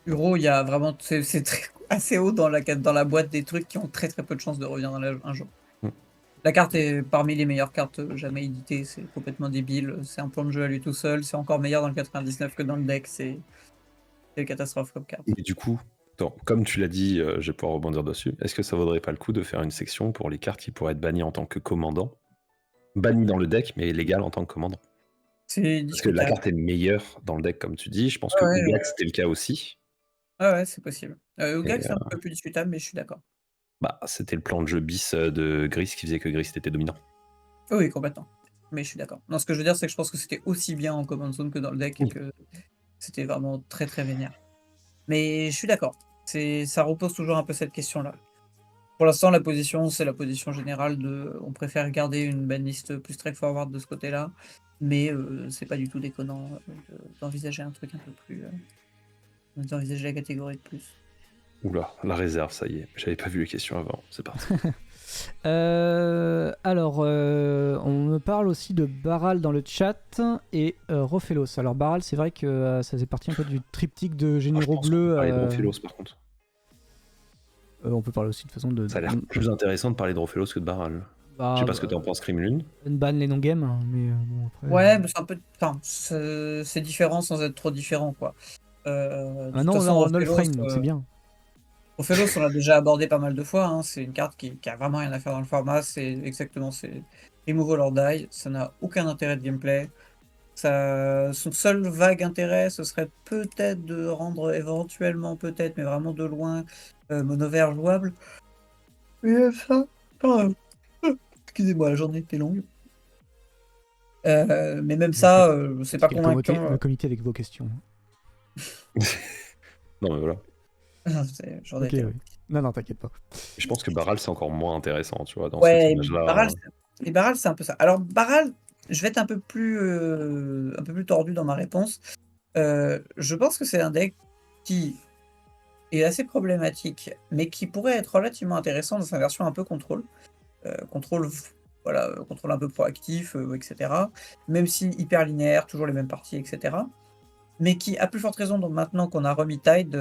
Uro, il y a vraiment, c'est assez haut dans la boîte des trucs qui ont très très peu de chances de revenir un jour. Mm. La carte est parmi les meilleures cartes jamais éditées, c'est complètement débile, c'est un plan de jeu à lui tout seul, c'est encore meilleur dans le 99 que dans le deck, c'est une catastrophe comme carte. Et du coup, comme tu l'as dit, je vais pouvoir rebondir dessus. Est-ce que ça vaudrait pas le coup de faire une section pour les cartes qui pourraient être bannies en tant que commandant, bannies dans le deck, mais légales en tant que commandant? C'est Parce que la discutable. carte est meilleure dans le deck, comme tu dis. Je pense Ah que ouais, Ugax, c'était le cas aussi. ouais, c'est possible. Ugag, Et, c'est un peu plus discutable, mais je suis d'accord. c'était le plan de jeu bis de Gris qui faisait que Gris était dominant. Oui, complètement. Mais je suis d'accord. Non, ce que je veux dire, c'est que je pense que c'était aussi bien en command zone que dans le deck et Oui. que c'était vraiment très très vénère. Mais je suis d'accord. Ça repose toujours un peu cette question-là. Pour l'instant, la position, c'est la position générale on préfère garder une banlist plus straightforward de ce côté-là, mais c'est pas du tout déconnant d'envisager un truc un peu plus, d'envisager la catégorie de plus. Oula, la réserve, ça y est. J'avais pas vu les questions avant. C'est parti. Alors, on me parle aussi de Baral dans le chat et Rofelos. Alors Baral, c'est vrai que ça faisait partie un peu du triptyque de Je généraux pense qu'on peut bleus. parler de Rophélos, par contre. On peut parler aussi de façon de... Ça a l'air plus intéressant de parler de Rophélos que de Baral. Je sais pas ce que t'en penses, Crimlune. Ban les non-games, hein, mais bon après... Ouais, mais c'est un peu, enfin, c'est différent sans être trop différent, quoi. De Ah toute non, façon, on a le Rofelos, frame, donc c'est bien. Rofelos, on l'a déjà abordé pas mal de fois, hein. C'est une carte qui a vraiment rien à faire dans le format. C'est Removal or Die. Ça n'a aucun intérêt de gameplay. Son seul vague intérêt, ce serait peut-être de rendre éventuellement, peut-être, mais vraiment de loin, mono vert jouable. Mais ça, excusez-moi, la journée était longue. Mais même ça, c'est pas C'était le convaincant. comité avec vos questions. Non, mais voilà. J'en Ok, étais. oui. Non, t'inquiète pas. Je pense que Barral, c'est encore moins intéressant, tu vois, dans ce Ouais, tournage-là. Barral, c'est un peu ça. Alors, Barral, je vais être un peu plus tordu dans ma réponse. Je pense que c'est un deck qui est assez problématique, mais qui pourrait être relativement intéressant dans sa version un peu contrôle. Contrôle, voilà, contrôle un peu proactif, etc. Même si hyper linéaire, toujours les mêmes parties, etc. Mais qui, à plus forte raison, donc maintenant qu'on a remis Tide,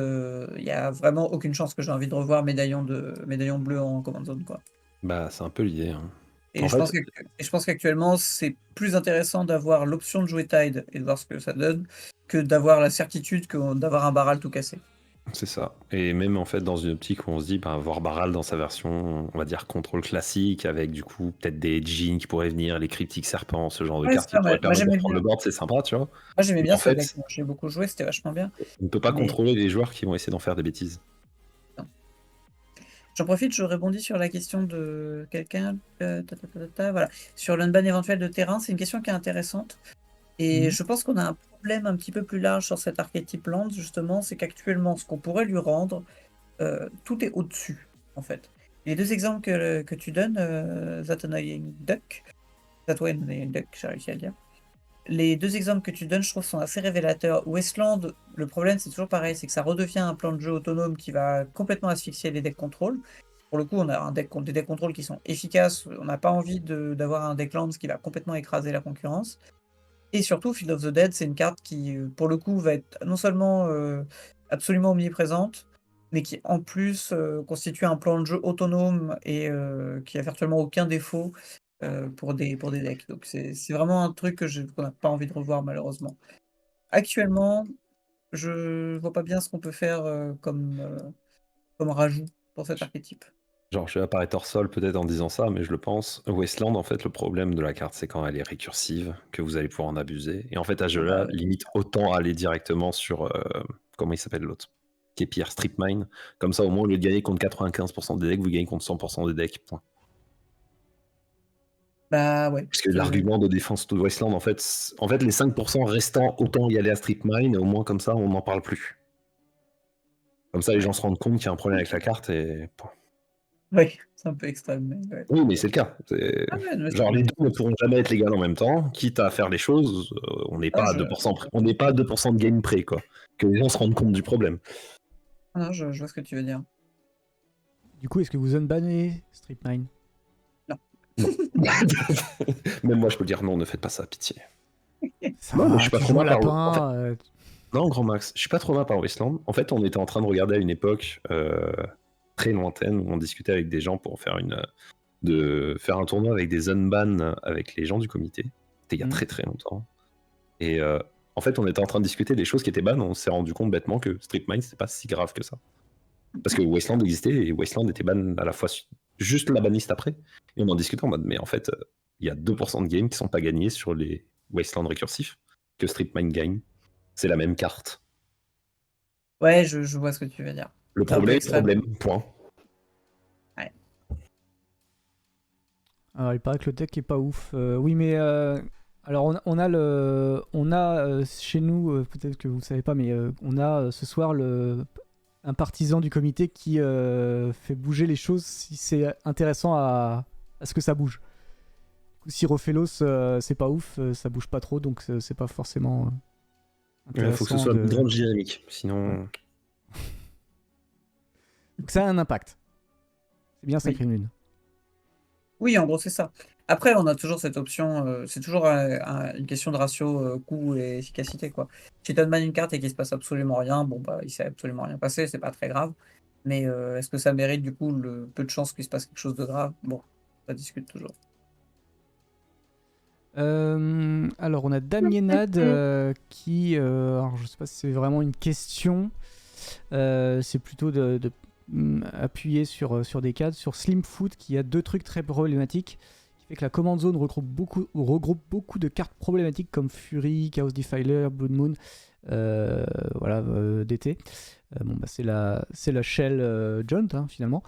il y a vraiment aucune chance que j'ai envie de revoir médaillon bleu en command zone, quoi. Bah, c'est un peu l'idée. Hein. Et En je fait, pense qu'actuellement, c'est plus intéressant d'avoir l'option de jouer Tide et de voir ce que ça donne, que d'avoir la certitude d'avoir un Barral tout cassé. c'est ça. Et même en fait, dans une optique où on se dit, bah, voir Barral dans sa version, on va dire, contrôle classique, avec du coup, peut-être des jeans qui pourraient venir, les cryptiques serpents, ce genre de Ouais, cartes c'est qui ça, pourraient moi permettre de j'aimais prendre bien. le board, c'est sympa, tu vois. Moi j'aimais Mais bien en ce fait, deck, moi, j'ai beaucoup joué, c'était vachement bien. on ne peut pas Mais contrôler les joueurs qui vont essayer d'en faire des bêtises. j'en profite, je rebondis sur la question de quelqu'un. Voilà. Sur l'unban éventuel de terrain, c'est une question qui est intéressante. Et je pense qu'on a un problème un petit peu plus large sur cet archétype land, justement, c'est qu'actuellement, ce qu'on pourrait lui rendre, tout est au-dessus, en fait. Les deux exemples que tu donnes, That Annoying Duck, j'ai réussi à le dire. Les deux exemples que tu donnes, je trouve, sont assez révélateurs. Westland, le problème, c'est toujours pareil, c'est que ça redevient un plan de jeu autonome qui va complètement asphyxier les decks contrôle. Pour le coup, on a des decks contrôle qui sont efficaces. On n'a pas envie d'avoir un deck lands qui va complètement écraser la concurrence. Et surtout, Field of the Dead, c'est une carte qui, pour le coup, va être non seulement absolument omniprésente, mais qui en plus constitue un plan de jeu autonome et qui a virtuellement aucun défaut pour des decks. Donc c'est vraiment un truc qu'on n'a pas envie de revoir malheureusement. Actuellement, je vois pas bien ce qu'on peut faire comme rajout pour cet archétype. Genre, je vais apparaître hors sol peut-être en disant ça, mais je le pense. Westland, en fait, le problème de la carte, c'est quand elle est récursive, que vous allez pouvoir en abuser. Et en fait, à ce jeu-là, Ouais. limite autant aller directement sur. Comment il s'appelle l'autre? Qui est pire, Strip Mine. Comme ça, au moins, au lieu de gagner contre 95% des decks, vous gagnez contre 100% des decks. Point. Bah ouais. Parce que l'argument de défense de Westland, en fait, les 5% restants, autant y aller à Strip Mine, et au moins, comme ça, on n'en parle plus. Comme ça, les gens se rendent compte qu'il y a un problème avec la carte et. Point. Oui, c'est un peu extrême. Mais ouais. Oui, mais c'est le cas. Ah ouais, mais Genre, les deux ne pourront jamais être légales en même temps, quitte à faire les choses, on n'est pas à 2%, on n'est pas à 2% de game près, quoi. Que les gens se rendent compte du problème. Ah non, je vois ce que tu veux dire. Du coup, est-ce que vous unbannez Strip Mine? Même moi, je peux dire non, ne faites pas ça, pitié. Ça Non, mais va, je suis pas tu trop joues un mal par lapin. Non, Grand Max, je suis pas trop mal par Westland. En fait, on était en train de regarder à une époque très lointaine où on discutait avec des gens pour faire un tournoi avec des unban avec les gens du comité. C'était il y a très très longtemps. Et en fait, on était en train de discuter des choses qui étaient ban. On s'est rendu compte bêtement que Strip Mine, c'était pas si grave que ça. Parce que Wasteland existait et Wasteland était ban à la fois juste la banniste après. Et on en discutait en mode, mais en fait, il y a 2% de games qui sont pas gagnés sur les Wasteland récursifs que Strip Mine gagne. C'est la même carte. Ouais, je vois ce que tu veux dire. Le C'est un peu problème, extrême. point. Ouais. Alors, il paraît que le deck est pas ouf. Oui, mais alors on a chez nous, peut-être que vous savez pas, mais on a ce soir un partisan du comité qui fait bouger les choses si c'est intéressant à ce que ça bouge. Si Rofelos c'est pas ouf, ça bouge pas trop, donc c'est pas forcément Il intéressant. faut que ce soit une grande dynamique, sinon. Ouais. Donc ça a un impact. C'est bien Sacré Lune. Oui, en gros, c'est ça. Après, on a toujours cette option, c'est toujours une question de ratio coût et efficacité, quoi. Si tu donnes une carte et qu'il se passe absolument rien, bon, bah, il s'est absolument rien passé, c'est pas très grave. Mais est-ce que ça mérite, du coup, le peu de chance qu'il se passe quelque chose de grave? Bon, ça discute toujours. Alors, on a Damienad qui... alors, je sais pas si c'est vraiment une question. C'est plutôt de appuyer sur des cadres. Sur Slimfoot, qui a deux trucs très problématiques. Qui fait que la command zone regroupe beaucoup de cartes problématiques comme Fury, Chaos Defiler, Blood Moon, d'été. Bon, bah, c'est la shell jaunt, hein, finalement.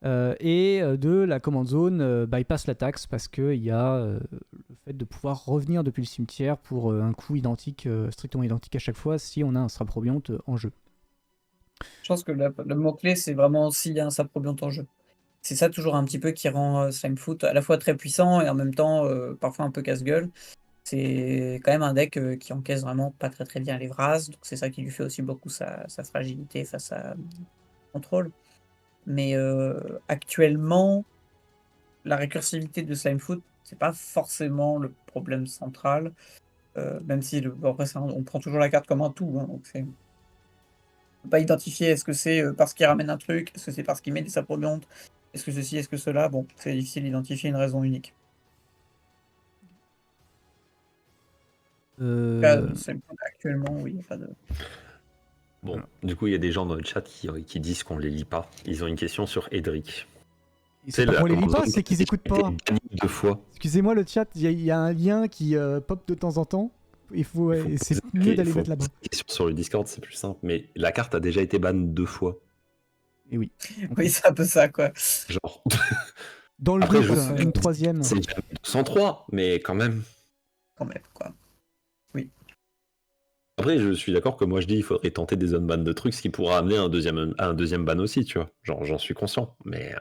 Et de la command zone bypass la taxe parce qu'il y a le fait de pouvoir revenir depuis le cimetière pour un coup identique, strictement identique à chaque fois si on a un Saprobionte en jeu. Je pense que le mot-clé, c'est vraiment s'il y a un Saprobionte en jeu. C'est ça toujours un petit peu qui rend Slimefoot à la fois très puissant et en même temps parfois un peu casse-gueule. C'est quand même un deck qui encaisse vraiment pas très très bien les Vraz, donc c'est ça qui lui fait aussi beaucoup sa fragilité face à contrôle. Mais actuellement, la récursivité de Slimefoot, c'est pas forcément le problème central, même si bon, après on prend toujours la carte comme un tout, hein, donc c'est pas identifier est-ce que c'est parce qu'il ramène un truc, est-ce que c'est parce qu'il met des saprobiontes, est-ce que ceci, est-ce que cela, bon, c'est difficile d'identifier une raison unique. Slimefoot, actuellement, oui, il n'y a pas de... Bon, Voilà. du coup, il y a des gens dans le chat qui disent qu'on les lit pas. Ils ont une question sur Edric. C'est pas qu'on les lit pas, c'est qu'ils écoutent pas. Banni 2 fois. Excusez-moi le chat, il y a un lien qui pop de temps en temps. C'est mieux d'aller mettre là-bas. Question sur le Discord, c'est plus simple. Mais la carte a déjà été ban 2 fois. Et oui. Oui, c'est un peu ça, quoi. Genre. Dans le Après, doute, une troisième. C'est 203, mais quand même. Quand même, quoi. Après, je suis d'accord que moi je dis il faudrait tenter des unban de trucs, ce qui pourra amener un deuxième ban aussi, tu vois. Genre, j'en suis conscient, mais.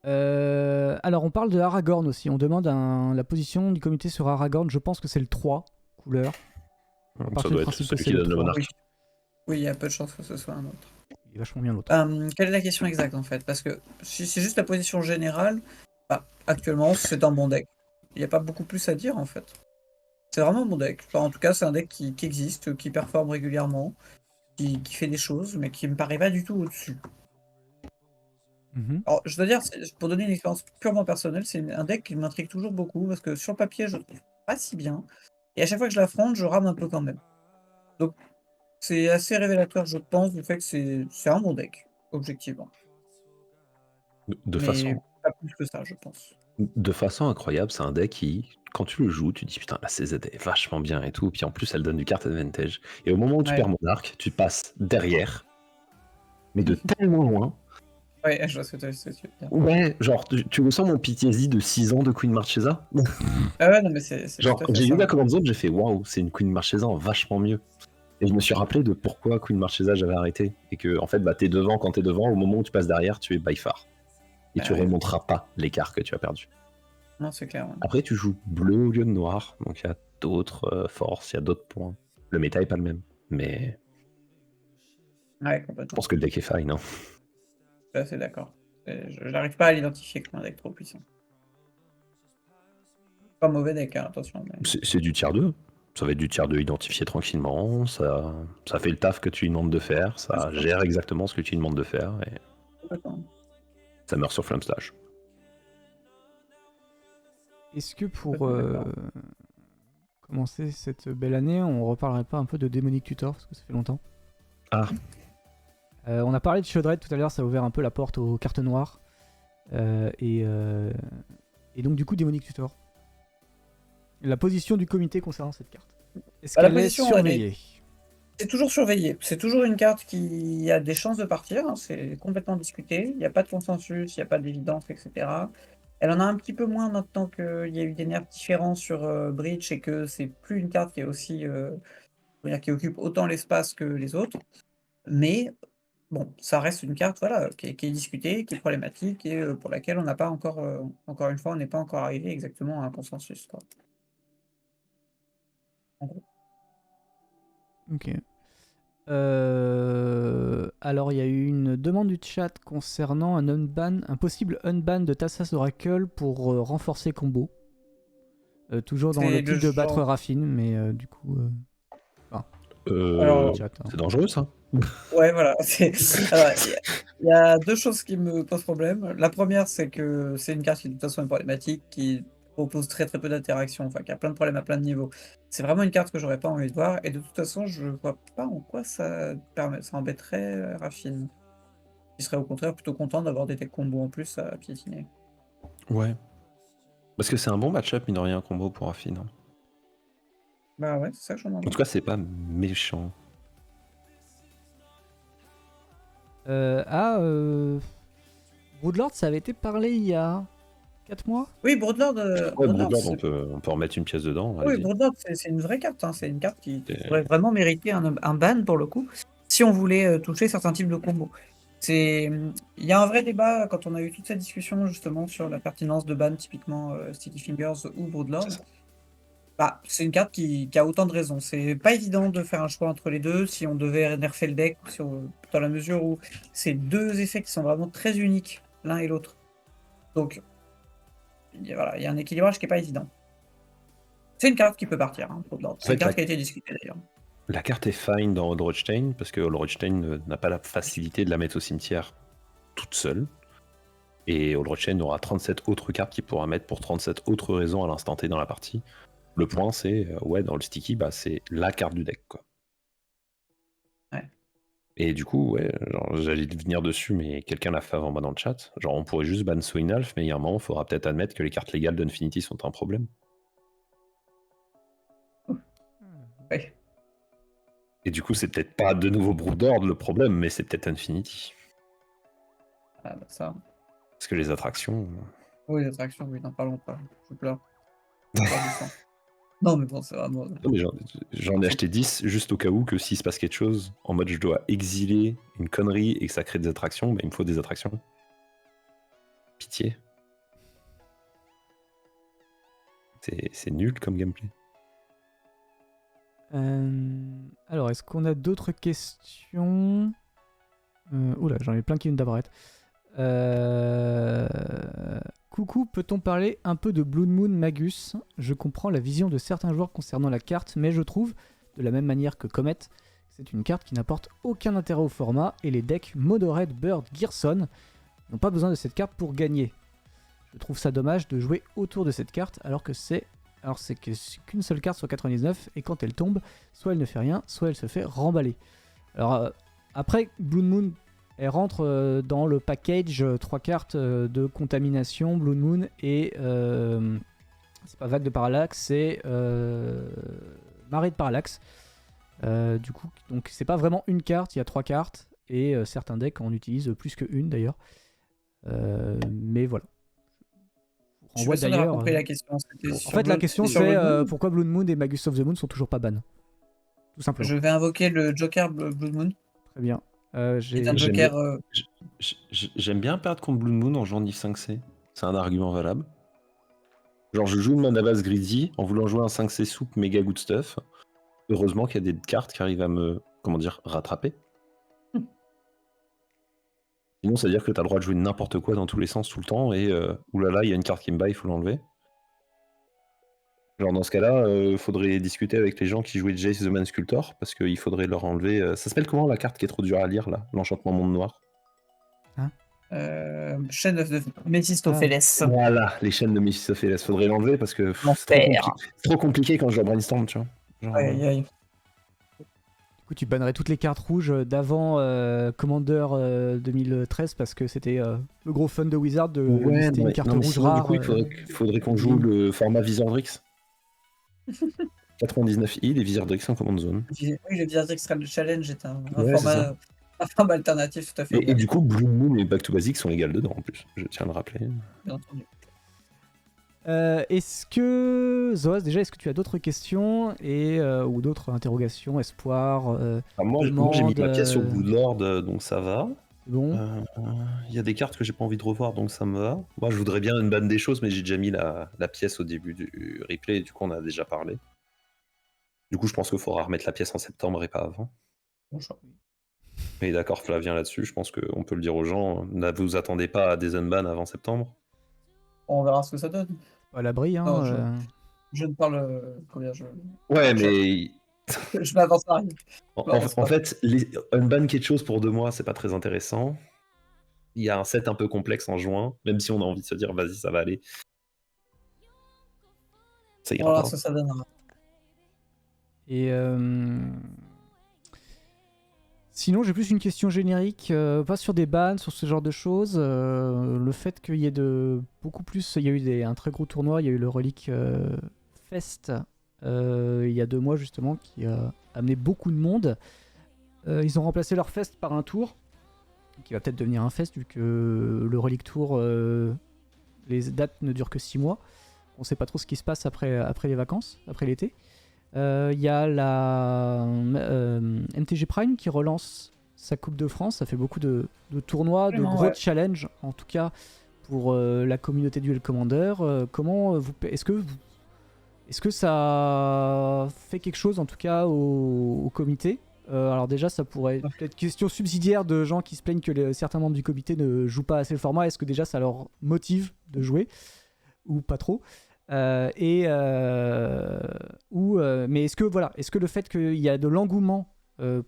Alors on parle de Aragorn aussi, on demande la position du comité sur Aragorn, je pense que c'est le 3 couleur. Ça doit être celui qui donne le monarque. Oui, il y a peu de chances que ce soit un autre. Il est vachement bien l'autre. Quelle est la question exacte en fait? Parce que si c'est juste la position générale, actuellement c'est un bon deck. Il n'y a pas beaucoup plus à dire en fait. C'est vraiment un bon deck. Enfin, en tout cas, c'est un deck qui existe, qui performe régulièrement, qui fait des choses, mais qui me paraît pas du tout au-dessus. Alors, je dois dire, pour donner une expérience purement personnelle, c'est un deck qui m'intrigue toujours beaucoup parce que sur le papier, je le trouve pas si bien. Et à chaque fois que je l'affronte, je rame un peu quand même. Donc, c'est assez révélateur, je pense, du fait que c'est un bon deck, objectivement. De façon. Pas plus que ça, je pense. De façon incroyable, c'est un deck qui, quand tu le joues, tu te dis putain, la CZ est vachement bien et tout. Puis en plus, elle donne du card advantage. Et au moment où tu perds Monarque, tu passes derrière, mais de tellement loin. Ouais, je vois ce que tu veux dire. Ouais, genre, tu ressens mon PTSD de 6 ans de Queen Marchesa? Ah ouais, non, mais c'est genre, j'ai eu la command zone, j'ai fait waouh, c'est une Queen Marchesa vachement mieux. Et je me suis rappelé de pourquoi Queen Marchesa j'avais arrêté. Et que, en fait, t'es devant quand t'es devant, au moment où tu passes derrière, tu es by far. Et tu remonteras pas l'écart que tu as perdu. Non, c'est clair. Ouais. Après, tu joues bleu au lieu de noir, donc il y a d'autres forces, il y a d'autres points. Le méta est pas le même, mais. Ouais, complètement. Je pense que le deck est fine, hein. Je suis assez d'accord. Je n'arrive pas à l'identifier comme un deck trop puissant. Pas un mauvais deck, hein, attention. Mais... C'est du tier 2. Ça va être du tier 2 identifié tranquillement. Ça fait le taf que tu lui demandes de faire. Ça gère exactement ce que tu lui demandes de faire. Et ça meurt sur Flamslash. Est-ce que pour commencer cette belle année, on reparlerait pas un peu de Demonic Tutor, parce que ça fait longtemps? On a parlé de Shieldred tout à l'heure, ça a ouvert un peu la porte aux cartes noires. Et donc du coup, Demonic Tutor. La position du comité concernant cette carte. Est-ce qu'elle est surveillée? C'est toujours surveillé. C'est toujours une carte qui a des chances de partir. Hein. C'est complètement discuté. Il n'y a pas de consensus, il n'y a pas d'évidence, etc. Elle en a un petit peu moins maintenant qu'il y a eu des nerfs différents sur Breach et que c'est plus une carte qui est aussi qui occupe autant l'espace que les autres. Mais bon, ça reste une carte qui est discutée, qui est problématique et pour laquelle on n'a pas encore, encore une fois, on n'est pas encore arrivé exactement à un consensus. Quoi. En gros. Ok. Alors, il y a eu une demande du chat concernant un possible unban de Tassas Oracle pour renforcer combo. Toujours dans l'optique de battre Raffine, mais du coup... Alors, c'est dangereux, ça. Ouais, voilà. Il y a deux choses qui me posent problème. La première, c'est que c'est une carte qui de toute façon est problématique, qui propose très très peu d'interactions, enfin qui a plein de problèmes à plein de niveaux. C'est vraiment une carte que j'aurais pas envie de voir, et de toute façon, je vois pas en quoi ça embêterait Raffine. Qui serait au contraire plutôt content d'avoir des decks combos en plus à piétiner. Ouais. Parce que c'est un bon match-up, mine de rien, combo pour Raffine. Hein. Bah ouais, c'est ça que j'en demande. En tout cas, c'est pas méchant. Woodlord, ça avait été parlé il y a 4 mois. Oui, Broodlord, Ouais, Broodlord, Broodlord, on peut remettre une pièce dedans. oui, Allez-y. Broodlord, c'est une vraie carte, hein. C'est une carte qui C'est- pourrait vraiment mériter un ban pour le coup, si on voulait toucher certains types de combos. Il y a un vrai débat quand on a eu toute cette discussion justement sur la pertinence de ban, typiquement Sticky Fingers ou Broodlord. C'est ça. Bah, c'est une carte qui a autant de raisons. C'est pas évident de faire un choix entre les deux si on devait nerfer le deck, dans la mesure où c'est deux effets qui sont vraiment très uniques l'un et l'autre. Donc, voilà, il y a un équilibrage qui est pas évident. C'est une carte qui peut partir, hein, Broodlord. C'est En une fait, carte qui a été discutée d'ailleurs. La carte est fine dans Odrochstein parce que Odrochstein n'a pas la facilité de la mettre au cimetière toute seule. Et Odrochstein aura 37 autres cartes qu'il pourra mettre pour 37 autres raisons à l'instant T dans la partie. Le point, c'est, ouais, dans le sticky, bah, c'est la carte du deck, quoi. Ouais. Et du coup, ouais, genre, j'allais venir dessus, mais quelqu'un l'a fait avant moi dans le chat. Genre, on pourrait juste ban Swinalf, mais il y a un moment, il faudra peut-être admettre que les cartes légales d'Infinity sont un problème. Ouais. Et du coup, c'est peut-être pas de nouveau Broodlord le problème, mais c'est peut-être Infinity. Ah, bah, ça. Parce que les attractions. Oui, les attractions, oui, n'en parlons pas. Je pleure. Je pleure du sang. Non, mais bon, c'est vraiment. Non, mais j'en ai acheté 10 juste au cas où que s'il se passe quelque chose, en mode je dois exiler une connerie et que ça crée des attractions, bah, il me faut des attractions. Pitié. C'est nul comme gameplay. Alors, est-ce qu'on a d'autres questions? Oula, j'en ai plein qui viennent d'apparaître. Coucou, peut-on parler un peu de Blood Moon Magus? Je comprends la vision de certains joueurs concernant la carte, mais je trouve, de la même manière que Comet, que c'est une carte qui n'apporte aucun intérêt au format et les decks Modored, Bird, Gearson n'ont pas besoin de cette carte pour gagner. Je trouve ça dommage de jouer autour de cette carte alors c'est qu'une seule carte sur 99 et quand elle tombe, soit elle ne fait rien, soit elle se fait remballer. Alors après, Blood Moon, elle rentre dans le package 3 cartes de contamination, Blood Moon et c'est pas Vague de Parallaxe, c'est Marée de Parallaxe. Du coup, donc c'est pas vraiment une carte, il y a 3 cartes et certains decks en utilisent plus qu'une d'ailleurs. Mais voilà. Je suis pas sûr d'avoir compris la question. En fait, la question c'est pourquoi Blood Moon et Magus of the Moon sont toujours pas ban. Tout simplement. Je vais invoquer le Joker Blood Moon. Très bien. C'est un Joker. J'aime bien perdre contre Blood Moon en jouant Div 5C. C'est un argument valable. Genre, je joue une mana base greedy en voulant jouer un 5C soupe méga good stuff. Heureusement qu'il y a des cartes qui arrivent à me, rattraper. Sinon, ça veut dire que tu as le droit de jouer n'importe quoi dans tous les sens tout le temps et oulala, il y a une carte qui me bat, il faut l'enlever. Genre dans ce cas-là, il faudrait discuter avec les gens qui jouaient Jace the Man Sculptor parce qu'il faudrait leur enlever. Ça s'appelle comment la carte qui est trop dure à lire là? L'enchantement monde noir. Chaîne de Mephistopheles. Voilà, les chaînes de Mephistopheles. Faudrait l'enlever parce que c'est trop compliqué quand je joue à Brainstorm, tu vois. Genre, aïe. Du coup, tu bannerais toutes les cartes rouges d'avant Commander 2013 parce que c'était le gros fun de Wizard de lister une carte rouge rare. Du coup, il faudrait qu'on joue le format Wizardrix. 99 heal et Wizardrix en command zone. Oui, le Wizardrix Challenge est un format alternatif tout à fait. Et du coup, Blue Moon et Back to Basic sont égales dedans en plus, je tiens à le rappeler. Bien entendu. Est-ce que, Zoas, déjà, est-ce que tu as d'autres questions ou d'autres interrogations, espoirs moi, j'ai mis ma pièce sur Bloodlord, donc ça va. Bon. Il y a des cartes que j'ai pas envie de revoir, donc ça me va. Moi, je voudrais bien une banne des choses, mais j'ai déjà mis la pièce au début du replay, et du coup, on a déjà parlé. Du coup, je pense qu'il faudra remettre la pièce en septembre et pas avant. Bon choix. Mais d'accord, Flavien, là-dessus, je pense qu'on peut le dire aux gens. Ne vous attendez pas à des unbans avant septembre. On verra ce que ça donne. À l'abri, hein. Non, je ne parle combien je. Ouais, mais. Je m'avance à rien. En fait, unban quelque chose pour 2 mois, c'est pas très intéressant. Il y a un set un peu complexe en juin, même si on a envie de se dire, vas-y, ça va aller. Ça ira Voilà pas. ce que ça donnera. Et sinon, j'ai plus une question générique, pas sur des bans, sur ce genre de choses. Le fait qu'il y ait beaucoup plus, il y a eu un très gros tournoi, il y a eu le Relic Fest il y a 2 mois justement, qui a amené beaucoup de monde. Ils ont remplacé leur fest par un tour, qui va peut-être devenir un fest, vu que le Relic Tour, les dates ne durent que 6 mois. On sait pas trop ce qui se passe après les vacances, après l'été. Il y a la MTG Prime qui relance sa Coupe de France. Ça fait beaucoup de tournois, de Absolument, gros ouais. challenges, en tout cas pour la communauté Duel Commander. Est-ce que ça fait quelque chose, en tout cas, au comité? Alors déjà, ça pourrait être une question subsidiaire de gens qui se plaignent que certains membres du comité ne jouent pas assez le format. Est-ce que déjà ça leur motive de jouer ou pas trop? Mais est-ce que le fait qu'il y a de l'engouement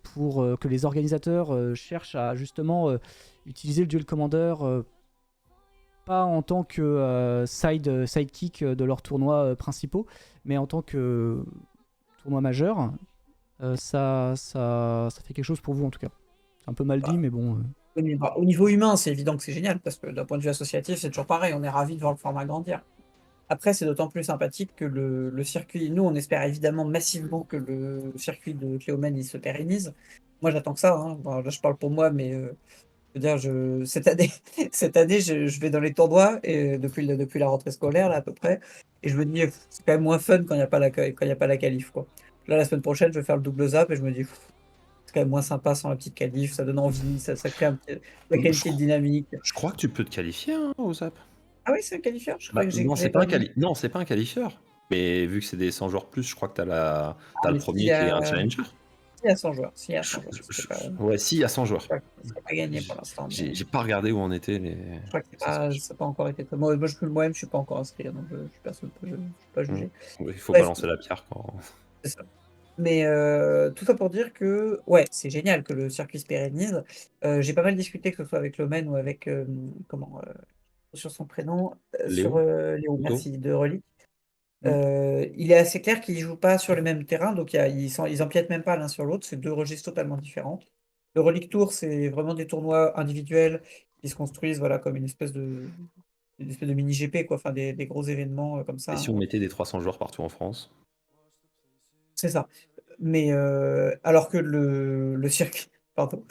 pour que les organisateurs cherchent à justement utiliser le Duel Commander pas en tant que sidekick de leurs tournois principaux, mais en tant que tournoi majeur, ça fait quelque chose pour vous en tout cas. C'est un peu mal dit, Bah, mais bon. Au niveau humain, c'est évident que c'est génial, parce que d'un point de vue associatif, c'est toujours pareil, on est ravis de voir le format grandir. Après, c'est d'autant plus sympathique que le circuit, nous, on espère évidemment massivement que le circuit de Cléomène il se pérennise. Moi, j'attends que ça, hein. Bon, là, je parle pour moi, mais je veux dire, cette année, cette année je vais dans les tournois et, depuis la rentrée scolaire, là, à peu près, et je me dis, c'est quand même moins fun quand il n'y a pas quand il y a pas la qualif, quoi. Là, la semaine prochaine, je vais faire le double zap et je me dis, c'est quand même moins sympa sans la petite qualif, ça donne envie, ça crée ça crée une Je, petite cro- dynamique. je crois que tu peux te qualifier hein, au ZAP. Ah oui, c'est un qualifieur? Je Bah, croyais que non, j'ai c'est pas un perdu. non, c'est pas un qualifieur. Mais vu que c'est des 100 joueurs plus, je crois que Ah, t'as le mais s'il premier y qui est un a, challenger. s'il y a 100 joueurs, s'il y a 100 joueurs, Ouais, si, il y a 100 joueurs. c'est pas gagné pour l'instant, mais J'ai pas regardé où on était je crois que ces 100 ça n'a pas encore été. Moi, moi-même, je suis pas encore inscrit, donc je suis personne, je suis pas joueurs. jugé. Il faut Bref, balancer la pierre quand. c'est ça. Mais tout ça pour dire que, ouais, c'est génial que le circuit se pérennise. J'ai pas mal discuté, que ce soit avec Lomen ou avec, sur son prénom, sur Léo, Léo, Otto. merci, de Relic. Mm. Il est assez clair qu'ils jouent pas sur le même terrain, donc ils empiètent même pas l'un sur l'autre, c'est deux registres totalement différents. Le Relic Tour, c'est vraiment des tournois individuels qui se construisent, voilà, comme une espèce de mini GP, quoi, enfin des gros événements comme Et ça, si on mettait des 300 joueurs partout en France? c'est ça. Mais alors que le circuit, pardon.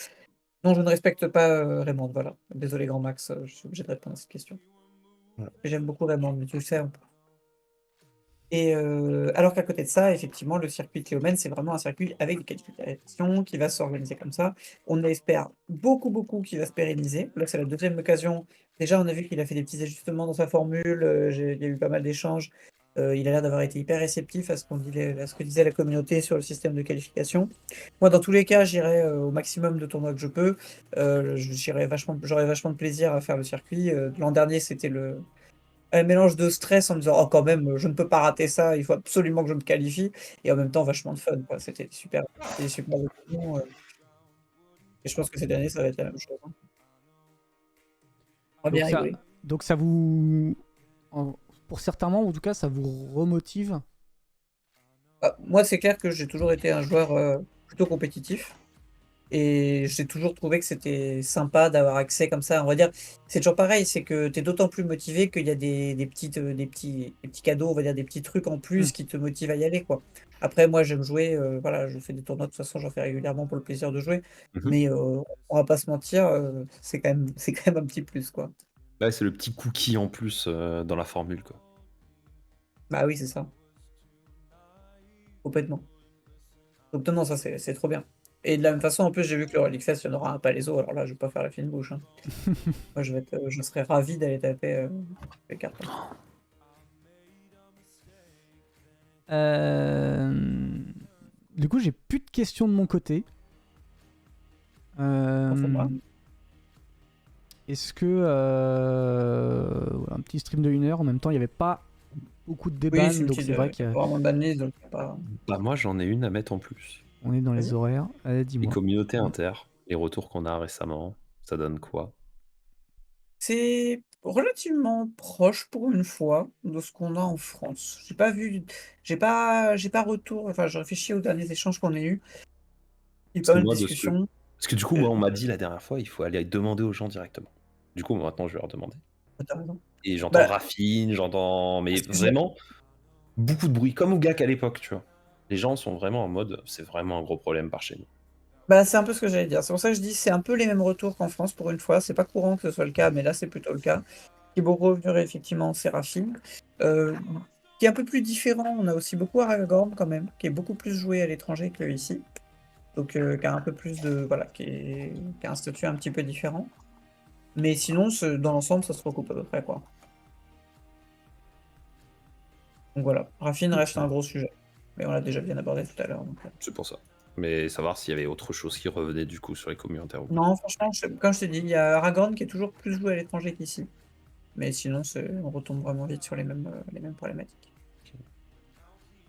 Non, je ne respecte pas Raymond, voilà. Désolé, grand Max, je suis obligé de répondre à cette question. Voilà. J'aime beaucoup Raymond, mais tu le sais un peu. Et alors qu'à côté de ça, effectivement, le circuit Cléomène, c'est vraiment un circuit avec des qualifications qui va s'organiser comme ça. On espère beaucoup, beaucoup qu'il va se pérenniser. Là, c'est la deuxième occasion. Déjà, on a vu qu'il a fait des petits ajustements dans sa formule. Il y a eu pas mal d'échanges. Il a l'air d'avoir été hyper réceptif à ce que disait la communauté sur le système de qualification. Moi, dans tous les cas, j'irai au maximum de tournois que je peux. J'aurai vachement de plaisir à faire le circuit. L'an dernier, c'était un mélange de stress en me disant oh quand même je ne peux pas rater ça, il faut absolument que je me qualifie, et en même temps vachement de fun, quoi. C'était des super occasions, et je pense que cette année ça va être la même chose, hein. On va Donc bien rigoler. ça vous, pour certains membres en tout cas, ça vous remotive. Bah, moi c'est clair que j'ai toujours été un joueur plutôt compétitif, et j'ai toujours trouvé que c'était sympa d'avoir accès comme ça. On va dire, c'est toujours pareil, c'est que tu es d'autant plus motivé qu'il y a des petits cadeaux, on va dire des petits trucs en plus Mm. qui te motivent à y aller, quoi. Après, moi, j'aime jouer, voilà, je fais des tournois, de toute façon, j'en fais régulièrement pour le plaisir de jouer. Mhm. Mais on va pas se mentir, c'est quand même un petit plus, quoi. Ouais, c'est le petit cookie en plus dans la formule, quoi. Bah oui, c'est ça, complètement. Donc non, non, ça c'est trop bien. Et de la même façon, en plus, j'ai vu que le Relic Fest, il y en aura un Palaiso, alors là, je vais pas faire la fine bouche, hein. Moi, je serais ravi d'aller taper les cartes. Du coup, j'ai plus de questions de mon côté. Enfin, moi. Est-ce que un petit stream de 1 heure, en même temps, il n'y avait pas beaucoup de Oui, débats, c'est une donc petite, c'est vrai y a pas vraiment de banlist, donc y a pas. Bah, moi, j'en ai une à mettre en plus. qu'on est dans les Vas-y. horaires. Allez, Les dis-moi. communautés inter, les retours qu'on a récemment, ça donne quoi? C'est relativement proche pour une fois de ce qu'on a en France. J'ai pas retour. Enfin, je réfléchis aux derniers échanges qu'on a eus. Il y a eu Parce pas que mal de moi, discussions. Parce que du coup, Euh, moi, on m'a dit la dernière fois, il faut aller demander aux gens directement. Du coup, maintenant, je vais leur demander. T'as raison. Et j'entends Bah, Raffine, j'entends. Mais ce que j'ai- vraiment, beaucoup de bruit, comme au GAC à l'époque, tu vois. Les gens sont vraiment en mode, c'est vraiment un gros problème par chez nous. Bah, c'est un peu ce que j'allais dire. C'est pour ça que je dis c'est un peu les mêmes retours qu'en France pour une fois. C'est pas courant que ce soit le cas, mais là c'est plutôt le cas. qui est beaucoup revenu effectivement, Séraphine. Qui est un peu plus différent, on a aussi beaucoup Aragorn quand même, qui est beaucoup plus joué à l'étranger que ici. Donc qui a un peu plus de. Voilà, qui a un statut un petit peu différent. Mais sinon, dans l'ensemble, ça se recoupe à peu près, quoi. Donc voilà, Raffine reste un gros sujet. Mais on l'a déjà bien abordé tout à l'heure. C'est pour ça. Mais savoir s'il y avait autre chose qui revenait du coup sur les communautaires ou pas. Non, franchement, comme je t'ai dit, il y a Aragorn qui est toujours plus joué à l'étranger qu'ici. Mais sinon, on retombe vraiment vite sur les mêmes problématiques.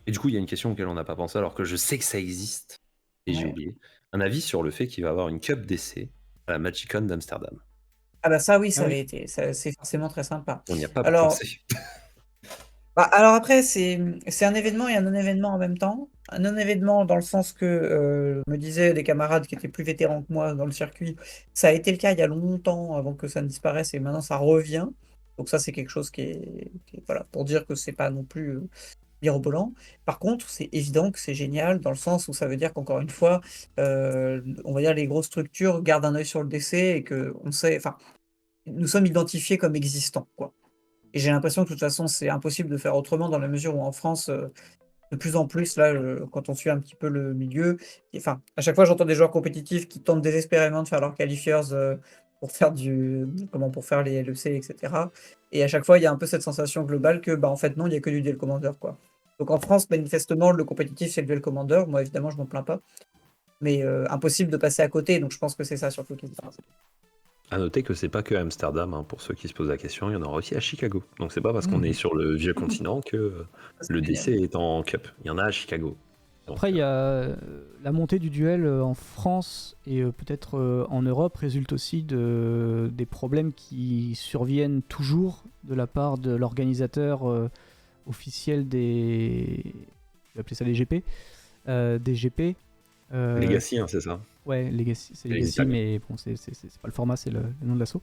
Et du coup, il y a une question auquel on n'a pas pensé, alors que je sais que ça existe, et j'ai Ouais. oublié. Un avis sur le fait qu'il va y avoir une cup d'essai à la Magicon d'Amsterdam. Ah bah ça, oui, Ah oui. c'est forcément très sympa. On n'y a pas Alors, pensé. alors après, c'est un événement et un non-événement en même temps. Un non-événement dans le sens que, me disaient des camarades qui étaient plus vétérans que moi dans le circuit, ça a été le cas il y a longtemps avant que ça ne disparaisse et maintenant ça revient. Donc ça, c'est quelque chose voilà, pour dire que c'est pas non plus mirobolant. Par contre, c'est évident que c'est génial dans le sens où ça veut dire qu'encore une fois, on va dire les grosses structures gardent un œil sur le décès et que on sait, enfin, nous sommes identifiés comme existants, quoi. Et j'ai l'impression que de toute façon, c'est impossible de faire autrement dans la mesure où en France, de plus en plus, là, quand on suit un petit peu le milieu, enfin, à chaque fois, j'entends des joueurs compétitifs qui tentent désespérément de faire leurs qualifiers pour faire pour faire les LEC, etc. Et à chaque fois, il y a un peu cette sensation globale que, bah, en fait, non, il n'y a que du duel commander, quoi. Donc en France, manifestement, le compétitif, c'est le duel commander. Moi, évidemment, je m'en plains pas. Mais impossible de passer à côté. Donc je pense que c'est ça surtout qui se passe. À noter que c'est pas que Amsterdam, hein, pour ceux qui se posent la question, il y en aura aussi à Chicago. Donc c'est pas parce qu'on est sur le vieux continent que Ça, c'est le génial. décès est en cup. Il y en a à Chicago. Donc, Après, il y a la montée du duel en France et peut-être en Europe résulte aussi des problèmes qui surviennent toujours de la part de l'organisateur officiel je vais appeler ça les GP, des GP. Legacy, hein, c'est ça. Ouais, Legacy, c'est Les Legacy, Italiens. mais bon, c'est pas le format, c'est le nom de l'assaut.